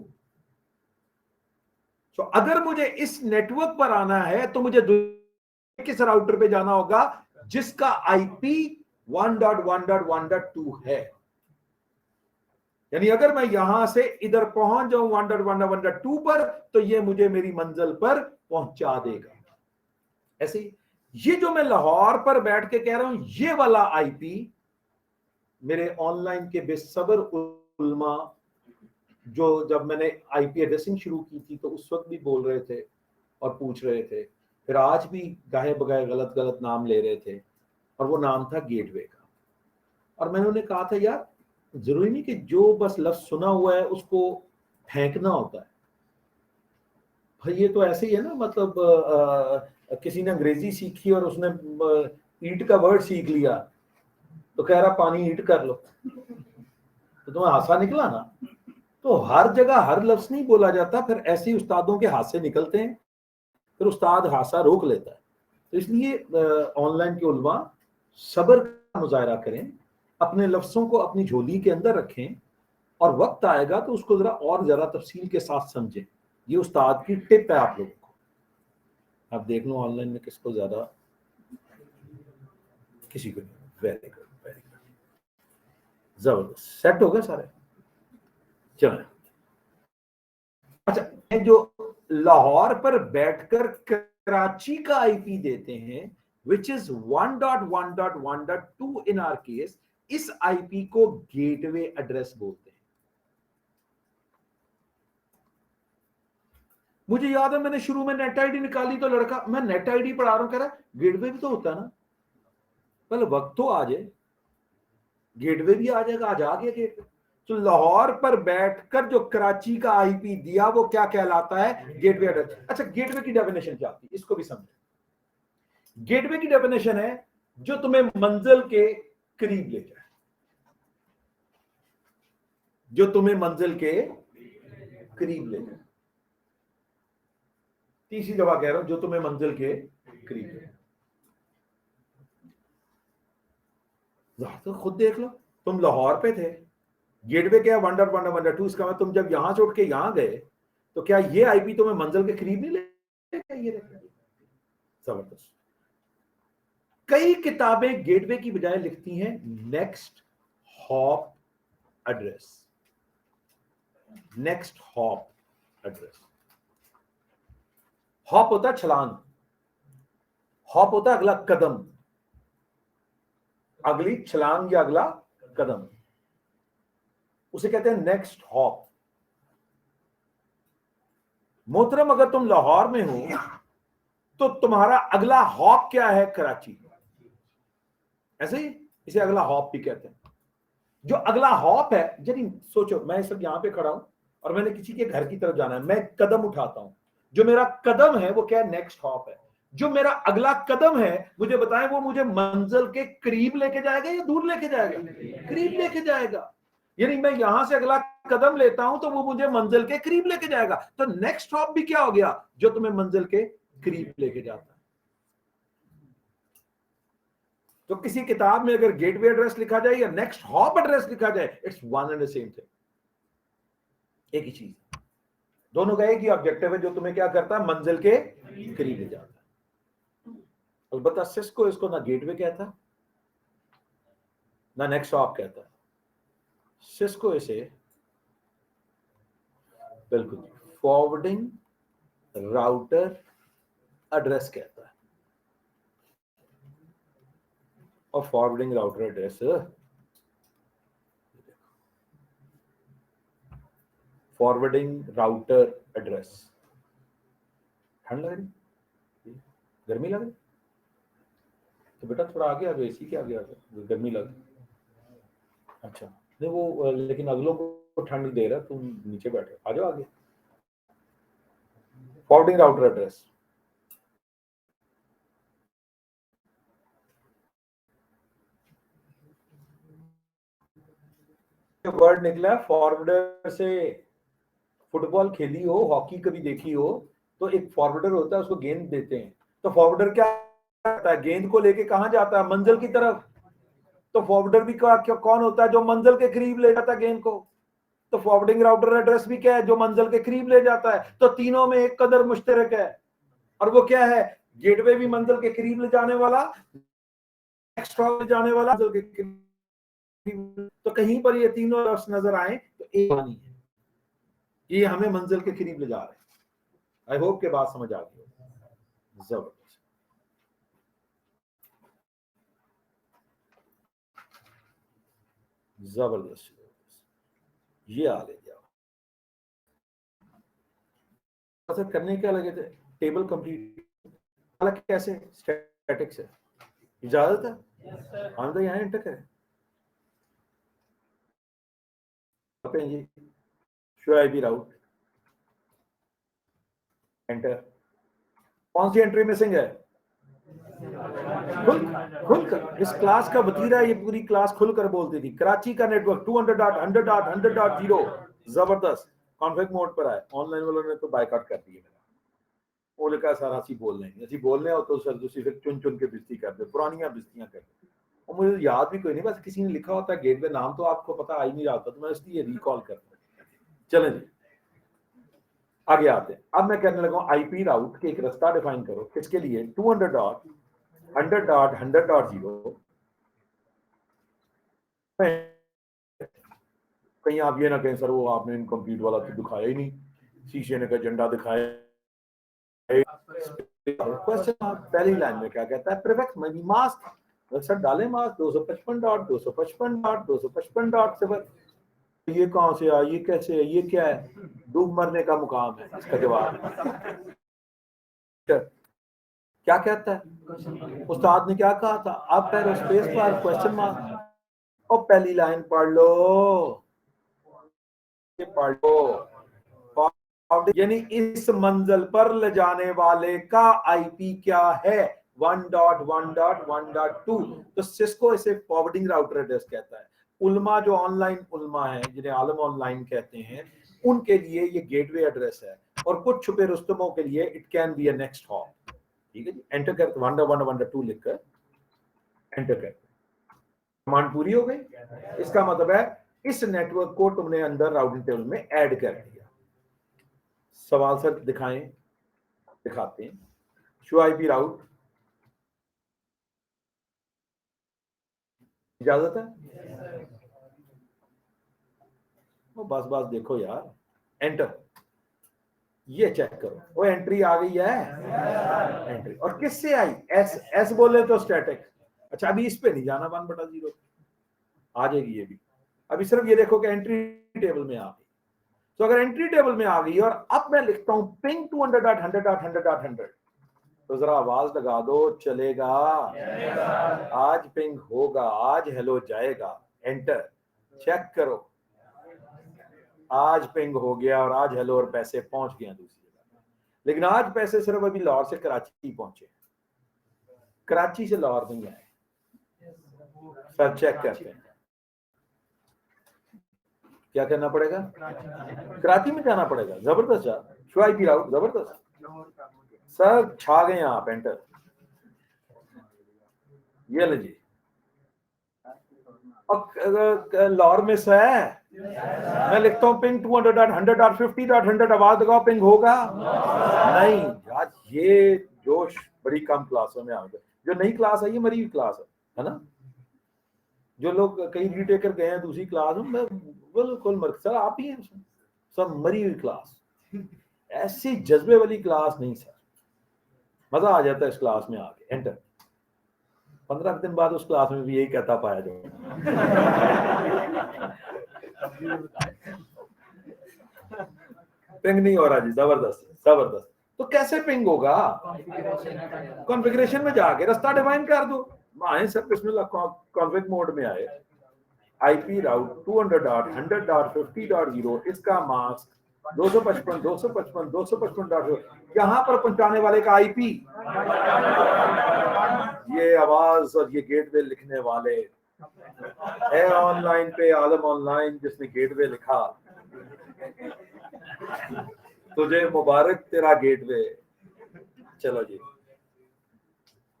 तो अगर मुझे इस नेटवर्क पर आना है तो मुझे किस राउटर पे जाना होगा जिसका आईपी 1.1.1.2 है। यानी अगर मैं यहां से इधर पहुंच जाऊं 1.1.1.2 पर, तो ये मुझे मेरी मंजिल पर पहुंचा देगा। ऐसे ये जो मैं लाहौर पर बैठ के कह रहा हूं, ये वाला आईपी मेरे ऑनलाइन के बेसब्र उलमा जो जब मैंने आईपी एड्रेसिंग शुरू की थी तो उस वक्त भी बोल रहे थे और पूछ रहे थे, फिर आज भी गाहे बगाए गलत गलत नाम ले रहे थे, और वो नाम था गेटवे का। और मैंने उन्हें कहा था यार जरूरी नहीं कि जो बस लफ्ज सुना हुआ है उसको फेंकना होता है भाई। ये तो ऐसे ही है ना, मतलब किसी ने अंग्रेजी सीखी और उसने ईट का वर्ड सीख लिया तो कह रहा पानी ईट कर लो, तो तुम्हें हासा निकला ना। तो हर जगह हर लफ्ज नहीं बोला जाता, फिर ऐसे ही उस्तादों के हादसे निकलते हैं, फिर उस्ताद हादसा रोक लेता है। तो इसलिए ऑनलाइन के उलमा सब्र का मुजाहरा करें, अपने लफ्जों को अपनी झोली के अंदर रखें, और वक्त आएगा तो उसको जरा तफसील के साथ समझें। ये उस्ताद की टिप है आप लोगों को। आप देख लो ऑनलाइन में किसको ज्यादा, किसी को नहीं। वेरी गुड, वेरी गुड, जबरदस्त, सेट हो गए सारे। चलो अच्छा, जो लाहौर पर बैठकर कराची का आईपी देते हैं which is 1.1.1.2 in our case, इस आईपी को गेटवे एड्रेस बोलते हैं। मुझे याद है मैंने शुरू में नेट आईडी निकाली तो लड़का, मैं नेट आईडी पढ़ा रहा हूं, कह रहा गेटवे भी तो होता है ना। पहले वक्त तो आ जाए, गेटवे भी आ जाएगा, आज आ गया गेटवे। तो लाहौर पर बैठकर जो कराची का आईपी दिया वो क्या कहलाता है, गेटवे एड्रेस। अच्छा, गेटवे की डेफिनेशन क्या होती है इसको भी समझे। गेटवे की डेफिनेशन है जो तुम्हें मंजिल के करीब ले जाए, जो तुम्हें मंजिल के करीब ले जाए। तीसरी दफा कह रहा हूं, जो तुम्हें मंजिल के करीब ले जाए। तो खुद देख लो, तुम लाहौर पे थे, गेटवे क्या 1.1.1.2, इसका मतलब तुम जब यहां से उठ के यहां गए तो क्या ये आईपी तुम्हें मंजिल के करीब नहीं ले ये जबरदस्त। कई किताबें गेटवे की बजाय लिखती हैं next hop address, next hop address. Hop होता है छलांग, हॉप होता है अगला कदम, अगली छलांग या अगला कदम, उसे कहते हैं नेक्स्ट हॉप। मोहतरम अगर तुम लाहौर में हो तो तुम्हारा अगला हॉप क्या है, कराची। ऐसे ही इसे अगला हॉप भी कहते हैं। जो अगला हॉप है, यदि सोचो मैं इस वक्त यहां पे खड़ा हूं और मैंने किसी के घर की तरफ जाना है, मैं कदम उठाता हूं, जो मेरा कदम है वो क्या है, नेक्स्ट हॉप है। जो मेरा अगला कदम है मुझे बताएं वो मुझे मंजिल के करीब लेके जाएगा या दूर लेके जाएगा, करीब लेके जाएगा। यानी मैं यहां से अगला कदम लेता हूं तो वो मुझे मंजिल के करीब लेके जाएगा। तो नेक्स्ट हॉप भी क्या हो गया, जो तुम्हें मंजिल के करीब लेके जाता है। तो किसी किताब में अगर गेटवे एड्रेस लिखा जाए या नेक्स्ट हॉप एड्रेस लिखा जाए, it's one and the same thing, एक ही चीज। दोनों का एक ही ऑब्जेक्टिव है, जो तुम्हें क्या करता है, मंजिल के करीब ले जाता है। अलबत्ता सिस्को इसको ना गेटवे कहता ना नेक्स्ट हॉप कहता है, सिस्को इसे बिल्कुल फॉरवर्डिंग राउटर एड्रेस कहता है। और forwarding router address, forwarding router address. ठंड लग रही, गर्मी लग रही, तो बेटा थोड़ा आगे आ जाओ, एसी के आगे आ जाओ, गर्मी लग। अच्छा नहीं वो, लेकिन अगलों को ठंड दे रहा, तुम नीचे बैठे, आ जाओ आगे। फॉरवर्डिंग राउटर एड्रेस, वर्ड निकला फॉरवर्डर से। फुटबॉल खेली हो, हॉकी कभी देखी हो, तो एक फॉरवर्डर होता है, उसको गेंद देते हैं, तो फॉरवर्डर क्या करता है, गेंद को लेके कहां जाता है, मंजिल की तरफ। तो फॉरवर्डर भी कौन होता है? जो मंजिल के करीब ले जाता है गेंद को। तो फॉरवर्डिंग राउटर एड्रेस भी क्या है? जो मंजिल के करीब ले जाता है। तो तीनों में एक कदर मुश्तरक है, और वो क्या है? गेटवे भी मंजिल के करीब ले जाने वाला, एक्स्ट्रा ले जाने वाला मंजिल के करीब। तो कहीं पर ये तीनों लफ्ज नजर आए तो एक नहीं है, ये हमें मंजिल के करीब ले जा रहे हैं। आई होप के बात समझ आ गई। जबरदस्त, जबरदस्त, ये आ ले जाओ। ऐसा करने क्या लगे थे? टेबल कंप्लीट कैसे? स्टैटिक से इजाजत है? हम तो यहाँ एंटर करें जी, show I P route, enter. कौन सी एंट्री मिसिंग है? खुलकर इस क्लास का वतीरा ये पूरी क्लास खुलकर बोलती थी। कराची का नेटवर्क 200.100.100.0 जबरदस्त कॉन्फ्लिक्ट मोड पर आए। ऑनलाइन वालों ने तो बायकॉट कर दिया मेरा। वो लिखा सारा सी बोल लेंगे, ऐसी बोलने हो तो सर दूसरी फिर चुन चुन के बिस्ती कर दे, पुरानियां बिस्तियां कर दे। और मुझे याद भी कोई नहीं, बस किसी ने लिखा होता है गेट पे, नाम तो आपको पता आ ही नहीं रहा था, तो मैं इसलिए रिकॉल करता हूँ। चलें जी आगे आते हैं। अब मैं कहने लगा आईपी राउट के एक रास्ता डिफाइन करो। किसके लिए? 200.100.100.0। कहीं आप ये ना कहें सर वो आपने इनकम्प्लीट वाला तो दिखाया ही नहीं, शीशे ने का झंडा दिखाया। क्वेश्चन पहली लाइन में क्या कहता है? प्रीफिक्स में मास्क सर डाले मास्क 255 डॉट से। ये कहां से आया? ये कैसे है? ये क्या है? डूब मरने का मुकाम है। इसका जवाब क्या कहता है? उस्ताद ने क्या कहा था? आप कह रहे स्पेस बार क्वेश्चन मार्क। और पहली लाइन पढ़ लो, पढ़ लो, यानी इस मंजिल पर ले जाने वाले का आईपी क्या है? 1.1.1.2। तो सिस्को इसे फॉरवर्डिंग राउटर एड्रेस कहता है। उल्मा जो ऑनलाइन उल्मा है, जिन्हें आलम ऑनलाइन कहते हैं, उनके लिए ये गेटवे एड्रेस है। और कुछ छुपे रुस्तमों के लिए it can be a next hop. ठीक है जी, एंटर कर 1.1.1.2 लिखकर एंटर कर। कमांड पूरी हो गई। इसका मतलब है इस नेटवर्क को तुमने अंदर राउटिंग टेबल में ऐड कर दिया। सवाल सर दिखाएं, दिखाते हैं। शो आईपी राउट, इजाजत है? वो बस बस देखो यार, एंटर। ये चेक करो, वो एंट्री आ गई है। एंट्री और किससे आई? एस। एस बोले तो स्टैटिक। अच्छा अभी इस पे नहीं जाना, 1/0 आ जाएगी ये भी। अभी सिर्फ ये देखो कि एंट्री टेबल में आ गई। तो अगर एंट्री टेबल में आ गई और अब मैं लिखता हूं पिंग 200.100.100.100, तो जरा आवाज लगा दो, चलेगा? आज पिंग होगा, आज हेलो जाएगा। एंटर, चेक करो, आज पिंग हो गया और आज हेलो और पैसे पहुंच गए दूसरी जगह। लेकिन आज पैसे सिर्फ अभी लाहौर से कराची पहुंचे, कराची से लाहौर नहीं आए। सर चेक करते हैं क्या करना पड़ेगा? कराची में जाना पड़ेगा। जबरदस्त यार, शो आईपी राउट जबरदस्त सर, छा गए आप। एंटर, ये लीजिए। और लाहौर में से है, मैं लिखता हूँ पिंग 200.100.50.100, आवाज लगाओ, पिंग होगा? नहीं यार, ये जोश बड़ी कम क्लासों में आ गया। जो नई क्लास है ये मरी हुई क्लास है ना? जो लोग कहीं रीटेकर गए हैं दूसरी क्लास में, बिल्कुल मर सर आप ही हैं सब, मरी हुई क्लास। ऐसी जज्बे वाली क्लास नहीं सर, मजा आ जाता है इस क्लास में आके। एंटर। 15 दिन बाद उस क्लास में भी यही कहता पाया जाए। पिंग नहीं हो रहा जी, जबरदस्त जबरदस्त। तो कैसे पिंग होगा? कॉन्फ़िगरेशन में जाके रास्ता डिफाइन कर दो। आए सर बिस्मिल्लाह, कॉन्फ़िग मोड में आए। आईपी राउट 200.100.50.0, इसका मास्क 255 यहां पर पहुंचाने वाले का आईपी, ये आवाज और ये गेटवे लिखने वाले है ऑनलाइन पे आलम ऑनलाइन, जिसने गेटवे लिखा। तुझे मुबारक तेरा गेटवे। चलो जी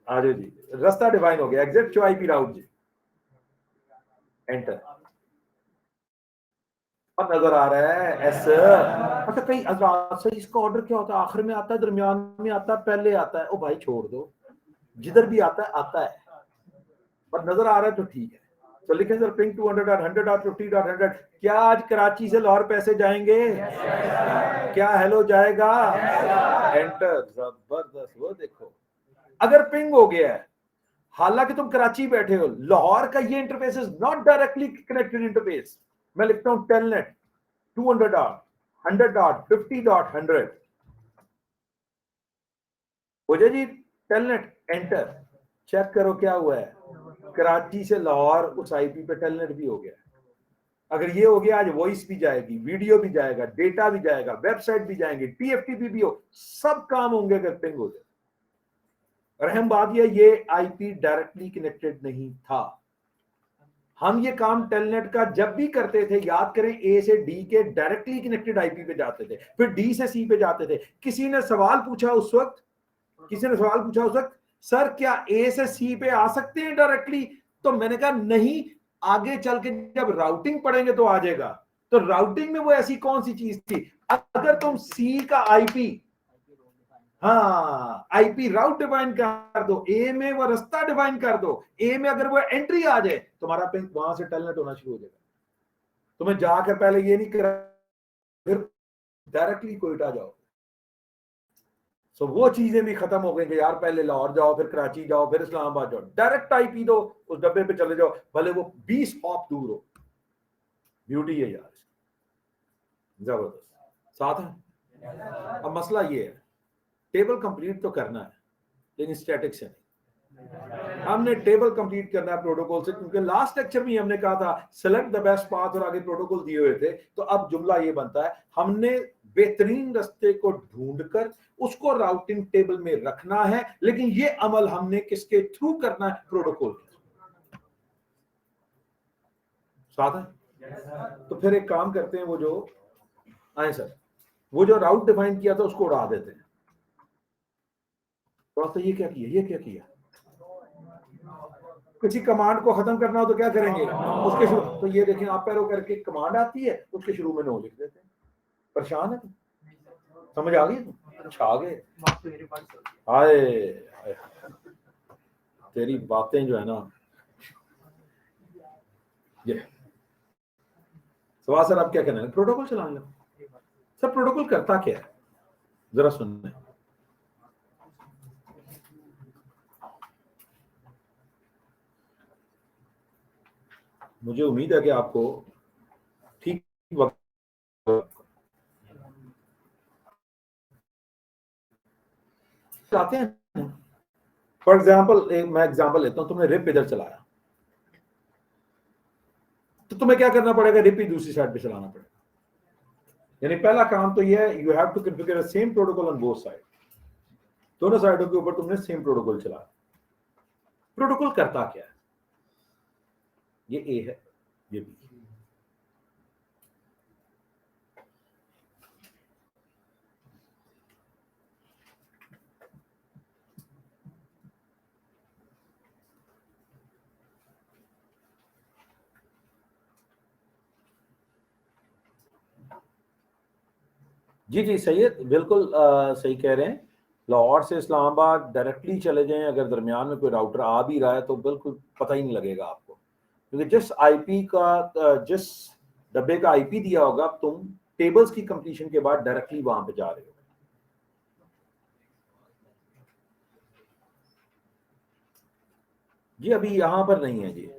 आ जाओ जी, रास्ता डिफाइन हो गया। एग्जिट शो आईपी राउट जी, एंटर। अब नजर आ रहा है एस। अच्छा कहीं आजाद से इसका ऑर्डर क्या होता है, आखिर में आता है, दरमियान में आता है, पहले आता है? ओ भाई छोड़ दो, जिधर भी आता है, पर नजर आ रहा है तो ठीक है। तो लिखें सर पिंग 200 और 100 और 50 और 100। क्या आज कराची से लाहौर पैसे जाएंगे? क्या हेलो जाएगा? एंटर। जबरदस्त। वो देखो अगर पिंग हो गया है, हालांकि तुम कराची बैठे हो, लाहौर का ये interface is not directly connected interface. मैं लिखता हूं टेलनेट 200 डॉट 100 डॉट 50 डॉट 100 हो जाए जी। Telnet enter. चेक करो क्या हुआ है, कराची से लाहौर उस आईपी पे टेलनेट भी हो गया। अगर ये हो गया, आज वॉइस भी जाएगी, वीडियो भी जाएगा, डेटा भी जाएगा, वेबसाइट भी जाएंगे, टीएफटीपी भी हो, सब काम होंगे अगर पिंग हो जाए। अहम बात ये आईपी डायरेक्टली कनेक्टेड नहीं था। हम ये काम टेलनेट का जब भी करते थे, याद करें, ए से डी के डायरेक्टली कनेक्टेड आईपी पे जाते थे, फिर डी से सी पे जाते थे। किसी ने सवाल पूछा उस वक्त, सर क्या ए से सी पे आ सकते हैं डायरेक्टली? तो मैंने कहा नहीं, आगे चल के जब राउटिंग पढ़ेंगे तो आ जाएगा। तो राउटिंग में वो ऐसी कौन सी चीज थी, अगर तुम सी का आईपी, हाँ आईपी राउट डिफाइन कर दो, ए में वो रास्ता डिफाइन कर दो, ए में अगर वो एंट्री आ जाए, तुम्हारा पिंग वहां से टेलनेट होना शुरू हो जाएगा। तुम्हें जाकर पहले ये नहीं करा, फिर डायरेक्टली कोयटा जाओ। सो वो चीजें भी खत्म हो गई कि यार पहले लाहौर जाओ, फिर कराची जाओ, फिर इस्लामाबाद जाओ, डायरेक्ट आईपी दो, उस डब्बे पे चले जाओ, भले वो 20 हॉप दूर हो। ब्यूटी है यार, जबरदस्त। साथ है। अब मसला ये है, टेबल कंप्लीट तो करना है लेकिन स्टैटिक से नहीं। हमने टेबल कंप्लीट करना है प्रोटोकॉल से, क्योंकि लास्ट लेक्चर में हमने कहा था सेलेक्ट द बेस्ट पाथ और आगे प्रोटोकॉल दिए हुए थे। तो अब जुमला ये बनता है, हमने बेहतरीन रास्ते को ढूंढकर उसको राउटिंग टेबल में रखना है, लेकिन ये अमल हमने किसके थ्रू करना है? प्रोटोकॉल के। साथ है। तो फिर एक काम करते हैं, वो जो आए सर, वो जो राउट डिफाइन किया था उसको उड़ा देते हैं। तो ये क्या किया, किसी कमांड को खत्म करना हो तो क्या करेंगे, उसके शुरू। तो ये देखें, आप पैरों करके कमांड आती है, उसके शुरू में नो लिख देते हैं। परेशान है तुम? समझ आ गई तुम? अच्छा आ गए। हाय तेरी बातें जो है ना, ये सवाल सर आप क्या कहना है? प्रोटोकॉल चलाने लगे सर। प्रोटोकॉल करता क्या है, जरा सुनना। मुझे उम्मीद है कि आपको ठीक वक्त आते हैं। फॉर एग्जाम्पल मैं एग्जाम्पल लेता हूं, तुमने रिप इधर चलाया, तो तुम्हें क्या करना पड़ेगा? रिप ही दूसरी साइड पे चलाना पड़ेगा। यानी पहला काम तो यह है, you have to configure same protocol on both side. दोनों साइडों के ऊपर तुमने सेम प्रोटोकॉल चलाया। प्रोटोकॉल करता क्या है? ये ए है, ये बी। जी जी सही है, बिल्कुल सही कह रहे हैं। लाहौर से इस्लामाबाद डायरेक्टली चले जाएं, अगर दरमियान में कोई राउटर आ भी रहा है तो बिल्कुल पता ही नहीं लगेगा आपको, क्योंकि जिस आईपी का, जिस डब्बे का आईपी दिया होगा, तुम टेबल्स की कंप्लीशन के बाद डायरेक्टली वहां पे जा रहे हो। जी अभी यहां पर नहीं है जी।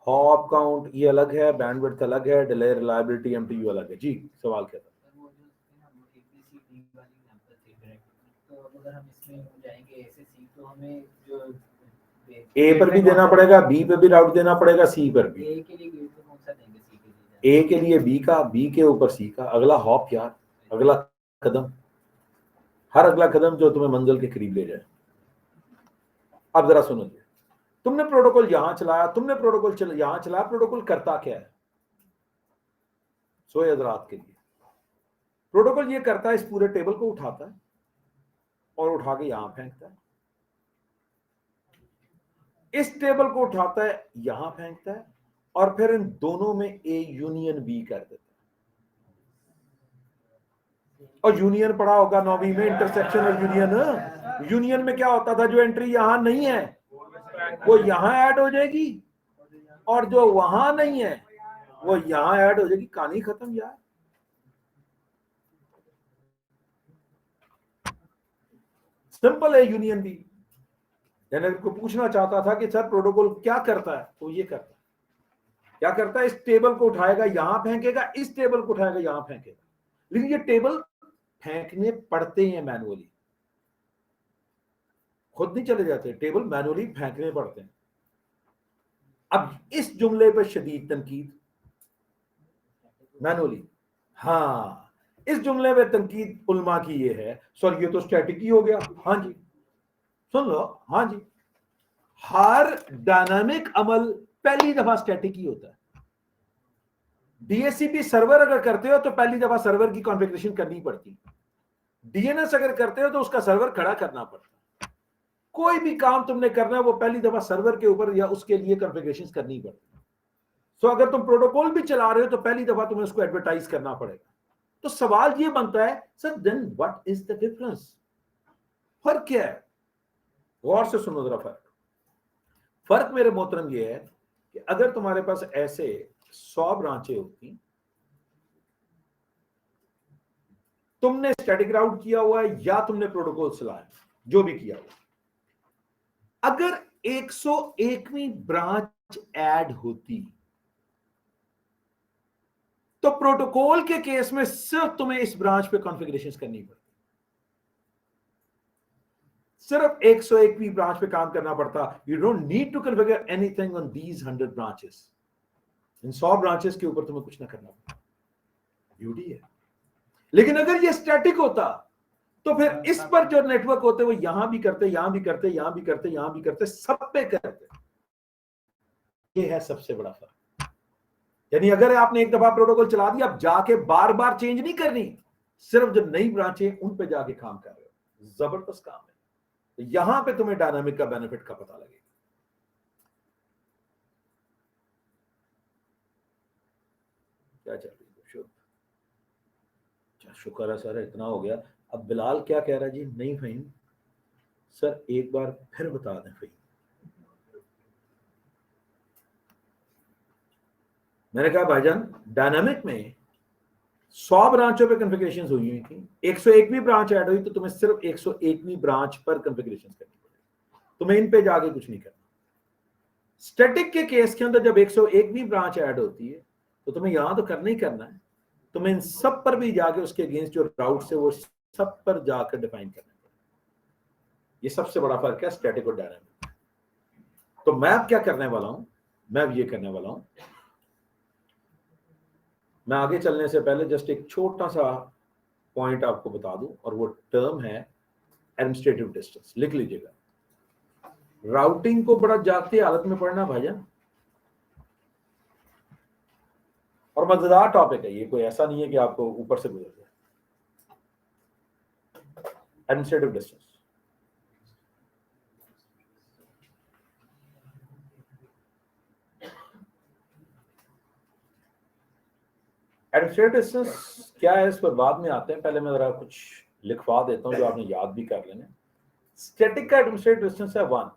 हॉप काउंट ये अलग है, बैंडविड्थ अलग है, डिले रिलायबिलिटी एमटीयू अलग है। जी सवाल क्या था? ए पर भी देना पड़ेगा, बी पे भी राउट देना पड़ेगा, सी पर भी। ए के लिए बी का, बी के ऊपर सी का। अगला हॉप यार, अगला कदम, हर अगला कदम जो तुम्हें मंजिल के करीब ले जाए। अब जरा सुनो, तुमने प्रोटोकॉल यहां चलाया, तुमने प्रोटोकॉल यहां चलाया, प्रोटोकॉल करता क्या है? सोए हजरात के लिए प्रोटोकॉल ये करता है, इस पूरे टेबल को उठाता है और उठा के यहां फेंकता है, इस टेबल को उठाता है, यहां फेंकता है, और फिर इन दोनों में ए यूनियन बी कर देते हैं। और यूनियन पढ़ा होगा 9वीं में, इंटरसेक्शन और यूनियन। यूनियन में क्या होता था, जो एंट्री यहां नहीं है वो यहां ऐड हो जाएगी, और जो वहां नहीं है वो यहां ऐड हो जाएगी। कहानी खत्म यार। सिंपल है यूनियन भी। यानी को पूछना चाहता था कि सर प्रोटोकॉल क्या करता है, तो ये करता है। क्या करता है, इस टेबल को उठाएगा यहां फेंकेगा, इस टेबल को उठाएगा यहां फेंकेगा। लेकिन ये टेबल फेंकने पड़ते हैं मैनुअली, खुद नहीं चले जाते, टेबल मैनुअली फेंकने पड़ते हैं। अब इस जुमले पर शदीद तनकीद, मैनुअली। हाँ, इस जुमले में तनकीद उलमा की ये है, सर ये तो स्टैटिक ही हो गया। हाँ जी, सुन लो, हाँ जी, हर डायनामिक अमल पहली दफा स्टैटिक ही होता है। डीएचसीपी सर्वर अगर करते हो तो पहली दफा सर्वर की कॉन्फ़िगरेशन करनी पड़ती। डीएनएस अगर करते हो तो उसका सर्वर खड़ा करना पड़ता। कोई भी काम तुमने करना है वो पहली दफा सर्वर के ऊपर या उसके लिए कॉन्फ़िगरेशन करनी पड़ती। सो अगर तुम प्रोटोकॉल भी चला रहे हो तो पहली दफा तुम्हें उसको एडवर्टाइज करना पड़ेगा। तो सवाल ये बनता है, sir then what is the difference? फर्क क्या है? गौर से सुनो जरा। फर्क मेरे मोहतरम ये है कि अगर तुम्हारे पास ऐसे 100 ब्रांचें होती, तुमने स्टैटिक राउट किया हुआ है या तुमने प्रोटोकॉल चलाया, जो भी किया हुआ, अगर 101वीं ब्रांच ऐड होती तो प्रोटोकॉल के केस में सिर्फ तुम्हें इस ब्रांच पे कॉन्फ़िगरेशंस करनी पड़ती, सिर्फ 101वीं ब्रांच पे काम करना पड़ता। You don't need to configure anything on these 100 branches. इन 100 ब्रांचेस के ऊपर तुम्हें कुछ ना करना पड़ता। ब्यूटी है। लेकिन अगर ये स्टैटिक होता तो फिर इस पर जो नेटवर्क होते वो यहां भी करते, यहां भी करते, यहां भी करते, यहां भी करते, सब पे करते। ये है सबसे बड़ा फर्क। यानी अगर आपने एक दफा प्रोटोकॉल चला दिया, अब जाके बार बार चेंज नहीं करनी, सिर्फ जो नई ब्रांचें उन पे जाके काम कर रहे हो। जबरदस्त काम है। तो यहां पे तुम्हें डायनामिक का बेनिफिट का पता लगेगा। क्या चल रही है? शुक्र है सर, इतना हो गया। अब बिलाल क्या कह रहा है जी? नहीं फहीम सर, एक बार फिर बता दें फहीम। मैंने कहा भाईजान, डायनामिक में 100 ब्रांचों पे कॉन्फ़िगरेशंस हुई हुई थी, 101वीं ब्रांच ऐड हुई तो तुम्हें सिर्फ 101वीं ब्रांच पर कॉन्फ़िगरेशंस करनी पड़ेगी, तुम्हें इन पे जाके कुछ नहीं करना। स्टैटिक के केस के अंदर जब 101वीं ब्रांच ऐड होती है तो तुम्हें यहां तो करना ही करना है, तुम्हें इन सब पर भी जाके उसके अगेंस्ट जो राउट से वो सब पर जाकर डिफाइन करना है। ये सबसे बड़ा फर्क है स्टैटिक और डायनामिक। तो मैं अब क्या करने वाला हूं, मैं अब ये करने वाला हूं, मैं आगे चलने से पहले जस्ट एक छोटा सा पॉइंट आपको बता दूं, और वो टर्म है एडमिनिस्ट्रेटिव डिस्टेंस। लिख लीजिएगा। राउटिंग को बड़ा जागती हालत में पढ़ना भाईजान, और मजेदार टॉपिक है ये, कोई ऐसा नहीं है कि आपको ऊपर से गुजर जाए। एडमिनिस्ट्रेटिव डिस्टेंस, एडमिनिस्ट्रेटिव डिस्टेंस क्या है इस पर बाद में आते हैं, पहले मैं जरा कुछ लिखवा देता हूं जो आपने याद भी कर लेना। स्टैटिक का एडमिनिस्ट्रेटिव डिस्टेंस है 1,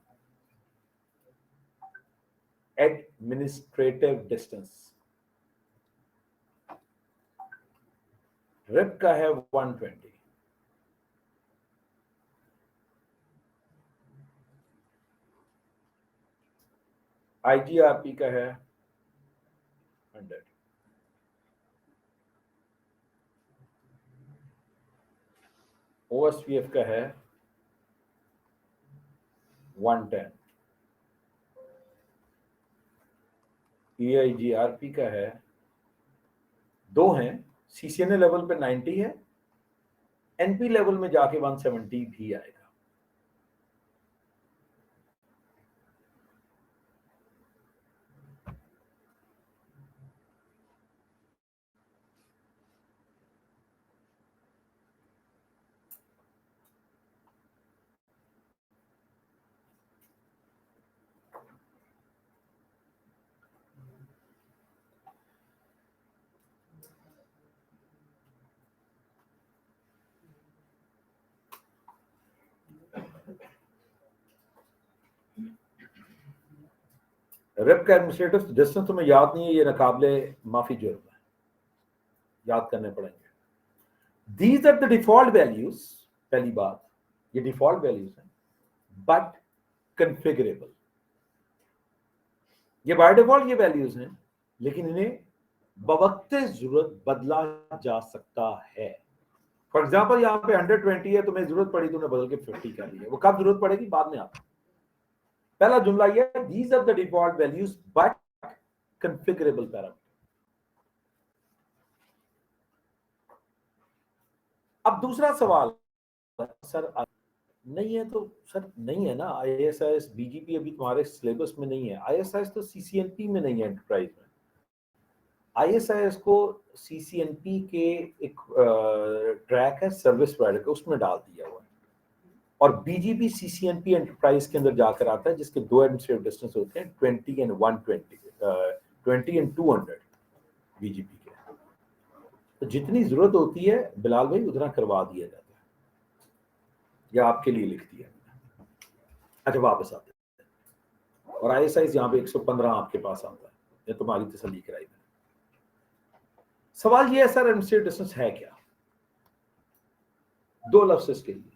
एडमिनिस्ट्रेटिव डिस्टेंस। रिप का है 120, आईजीआरपी का है 100, ओएसपीएफ का है 110, ईआईजीआरपी का है 2 है, सीसीएनए लेवल पे 90 है, एनपी लेवल में जाके 170 भी आएगा। रिप का एडमिनिस्ट्रेटिव डिस्टेंस तुम्हें याद नहीं है, ये नाकाबिले माफी जुर्म है, याद करने पड़ेंगे। These are the default values, पहली बात ये डिफॉल्ट वैल्यूज हैं बट कन्फिगरेबल। ये बाय डिफॉल्ट ये वैल्यूज हैं लेकिन इन्हें बवक्ते जरूरत बदला जा सकता है। फॉर एग्जाम्पल यहाँ पे 120 है, तुम्हें जरूरत पड़ी तुमने बदल के 50 कर लिया, वो कब जरूरत पड़ेगी बाद में आता। पहला जुमला ये है these are the default values but configurable parameter. अब दूसरा सवाल, सर नहीं है तो सर नहीं है ना, आईएसआईएस बीजीपी अभी तुम्हारे सिलेबस में नहीं है, आईएसआईएस तो सीसीएनपी में नहीं है, एंटरप्राइज में। आईएसआईएस को सीसीएनपी के एक ट्रैक है सर्विस प्रोवाइडर का, उसमें डाल दिया हुआ है, और बीजीपी सीसीएनपी एंटरप्राइज के अंदर जाकर आता है, जिसके दो एडमिनिस्ट्रेटिव डिस्टेंस होते हैं 20 एंड 120, 20 एंड 200 बीजीपी के। तो जितनी जरूरत होती है बिलाल भाई उतना करवा दिया जाता है, या आपके लिए लिख दिया। अच्छा वापस आते हैं, और आईएसआई यहाँ पे 115 आपके पास आता है, ये तुम्हारी तसल्ली कराई मैंने। सवाल ये है सर एडमिनिस्ट्रेटिव डिस्टेंस है क्या? दो लफ्ज इसके लिए,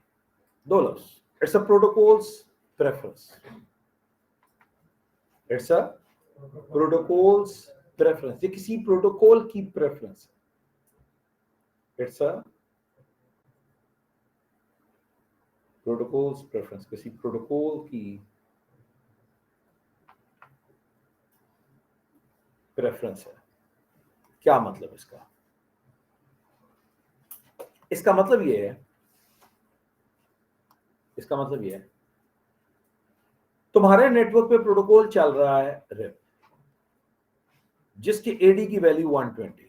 दो लफ्ज, it's a protocols preference, it's a protocols preference, ये किसी प्रोटोकॉल की प्रेफरेंस है, इट्स अ प्रोटोकॉल्स प्रेफरेंस, किसी प्रोटोकॉल की प्रेफरेंस है। क्या मतलब इसका? इसका मतलब ये है, इसका मतलब ये है तुम्हारे नेटवर्क पे प्रोटोकॉल चल रहा है रिप, जिसकी एडी की वैल्यू 120,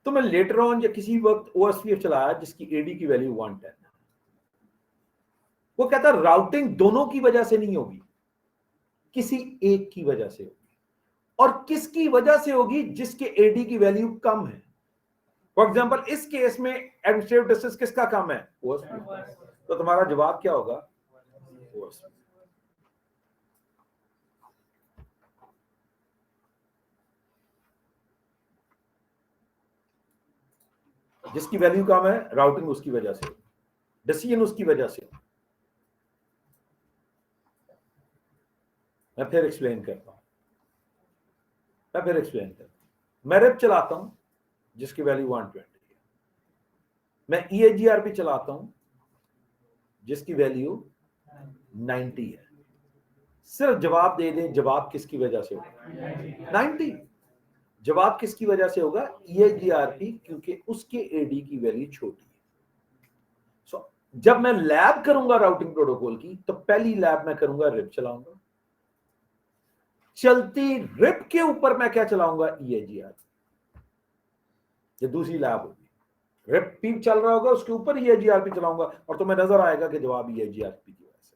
तुम्हें लेटर ऑन या किसी वक्त ओएसपीएफ चलाया जिसकी एडी की वैल्यू 110। वो कहता है राउटिंग दोनों की वजह से नहीं होगी, किसी एक की वजह से होगी, और किसकी वजह से होगी? जिसके एडी की वैल्यू कम है। फॉर एग्जांपल इस केस में एडमिनिस्ट्रेटिव डिस्टेंस किसका कम है? ओएसपीएफ। तो तुम्हारा जवाब क्या होगा? ओएसपीएफ। जिसकी वैल्यू कम है राउटिंग उसकी वजह से, डिसीजन उसकी वजह से। मैं फिर एक्सप्लेन करता हूं, मैं रिप चलाता हूं जिसकी वैल्यू 120 है, मैं ईएजीआरपी चलाता हूं जिसकी वैल्यू 90 है। सिर्फ जवाब दे दें, जवाब किसकी वजह से होगा? 90। जवाब किसकी वजह से होगा? ईएजीआरपी, क्योंकि उसके एडी की वैल्यू छोटी है। सो जब मैं लैब करूंगा राउटिंग प्रोटोकॉल की, तो पहली लैब मैं करूंगा रिप चलाऊंगा, चलती रिप के ऊपर मैं क्या चलाऊंगा? ईएजीआरपी। ये दूसरी लैब होगी, रिप पी चल रहा होगा उसके ऊपर ईएजीआरपी चलाऊंगा, और तुम्हें नजर आएगा कि जवाब ईएजीआरपी की वजह से।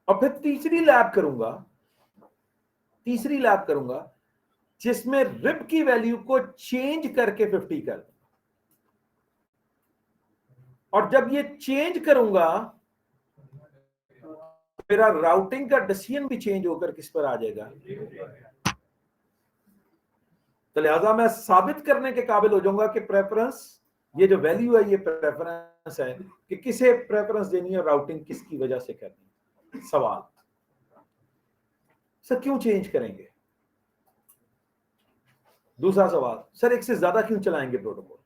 और फिर तीसरी लैब करूंगा जिसमें रिप की वैल्यू को चेंज करके 50 कर दूंगा, और जब ये चेंज करूंगा मेरा राउटिंग का डिसीजन भी चेंज होकर किस पर आ जाएगा? तो लिहाजा मैं साबित करने के काबिल हो जाऊंगा कि प्रेफरेंस, ये जो वैल्यू है ये प्रेफरेंस है, कि किसे प्रेफरेंस देनी है, राउटिंग किसकी वजह से करनी है। सवाल, सर क्यों चेंज करेंगे? दूसरा सवाल, सर एक से ज्यादा क्यों चलाएंगे प्रोटोकॉल?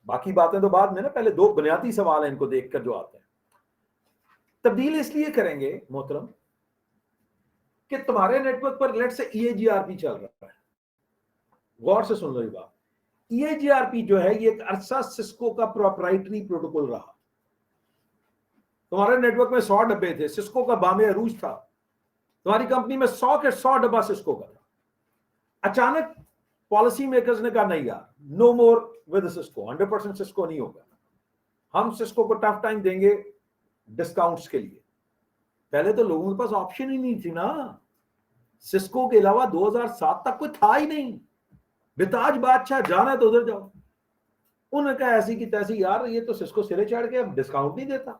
बाकी बातें तो बाद में ना, पहले दो बुनियादी सवाल है इनको देखकर जो आते हैं। तब्दील इसलिए करेंगे मोहतरम कि तुम्हारे नेटवर्क पर लेट से ईएजीआरपी चल रहा है, गौर से सुन लो ये बात। ईएजीआरपी जो है ये एक अरसा सिस्को का प्रोप्राइटरी प्रोटोकॉल रहा। तुम्हारे नेटवर्क में 100 डब्बे थे, सिस्को का बामे अरूज था, तुम्हारी कंपनी में 100 के 100 डब्बा सिस्को का था। अचानक पॉलिसी मेकर्स ने कहा नहीं यार, no more with Cisco, 100% Cisco नहीं होगा, हम सिस्को को टफ टाइम देंगे डिस्काउंट्स के लिए। पहले तो लोगों के पास ऑप्शन ही नहीं थी ना, सिस्को के अलावा 2007 तक कोई था ही नहीं। बेताज बादशाह जाना है तो उधर जाओ। उन्होंने कहा ऐसी की तैसी, यार ये तो सिस्को सिरे चढ़ के अब डिस्काउंट नहीं देता,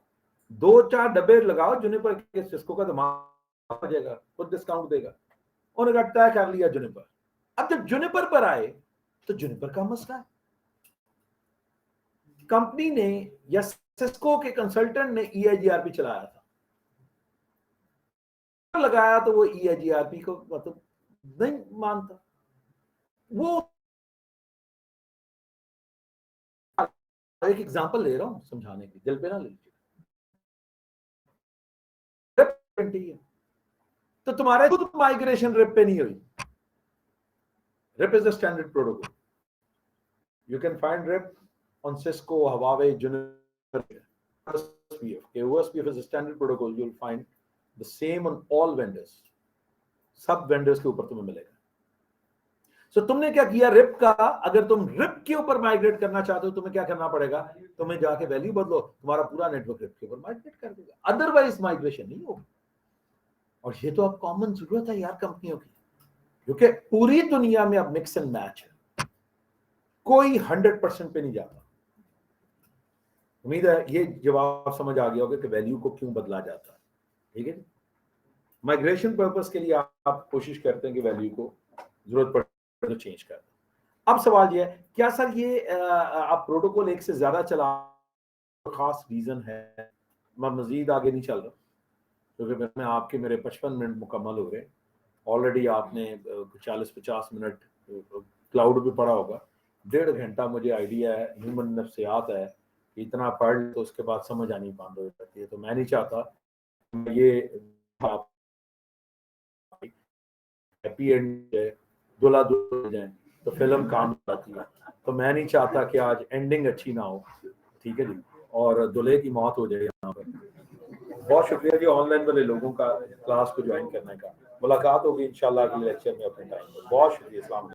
2-4 डब्बे लगाओ जिन्हें पर सिस्को का दिमाग हो जाएगा, खुद डिस्काउंट देगा। उन्होंने कहा तय कर लिया जुनिपर। अब जब जुनिपर पर आए तो जुनिपर का मसला है, कंपनी ने या सिस्को के कंसल्टेंट ने EIGRP चलाया था, लगाया तो वो EIGRP को मतलब नहीं मानता। वो एक एग्जांपल ले रहा हूं समझाने की, दिल पे ना लीजिए। तो तुम्हारे खुद माइग्रेशन रिप पे नहीं हुई। RIP is the standard protocol, you can find RIP on Cisco, Huawei, Juniper, OSPF. Okay, OSPF is a standard protocol. You'll find the same on all vendors. सब vendors के ऊपर तुम्हें मिलेगा। So तुमने क्या किया रिप का, अगर तुम रिप के ऊपर माइग्रेट करना चाहते हो तुम्हें क्या करना पड़ेगा, तुम्हें जाके वैल्यू बदलो, तुम्हारा पूरा नेटवर्क रिप के ऊपर माइग्रेट कर देगा, अदरवाइज माइग्रेशन नहीं होगा। और ये तो अब कॉमन जरूरत है यार कंपनियों की, क्योंकि पूरी दुनिया में अब मिक्स एंड मैच है, कोई 100% पे नहीं जाता। उम्मीद है ये जवाब समझ आ गया होगा कि वैल्यू को क्यों बदला जाता है। ठीक है, माइग्रेशन पर्पस के लिए आप कोशिश करते हैं कि वैल्यू को जरूरत पड़े तो चेंज कर दें। अब सवाल ये है, क्या सर ये आप प्रोटोकॉल एक से ज्यादा चला, खास रीजन है, मैं मजीद आगे नहीं चल रहा क्योंकि मैं आपके मेरे 55 मिनट मुकम्मल हो गए ऑलरेडी, आपने 40-50 मिनट क्लाउड पे पढ़ा होगा, 1.5 घंटा मुझे आइडिया है, ह्यूमन नफ्सियात है, इतना पढ़ तो उसके बाद समझ आनी बंद हो जाती है। तो मैं नहीं चाहता ये आप हैप्पी एंड दुल्हा दुल्हन जाए तो फिल्म काम आती है, तो मैं नहीं चाहता कि आज एंडिंग अच्छी ना हो, ठीक है जी, और दुल्हे की मौत हो जाए यहाँ पर। बहुत शुक्रिया जी ऑनलाइन वाले लोगों का क्लास को ज्वाइन करने का। मुलाकात होगी इंशाल्लाह अगले लेक्चर में अपने टाइम पर। बहुत शुक्रिया।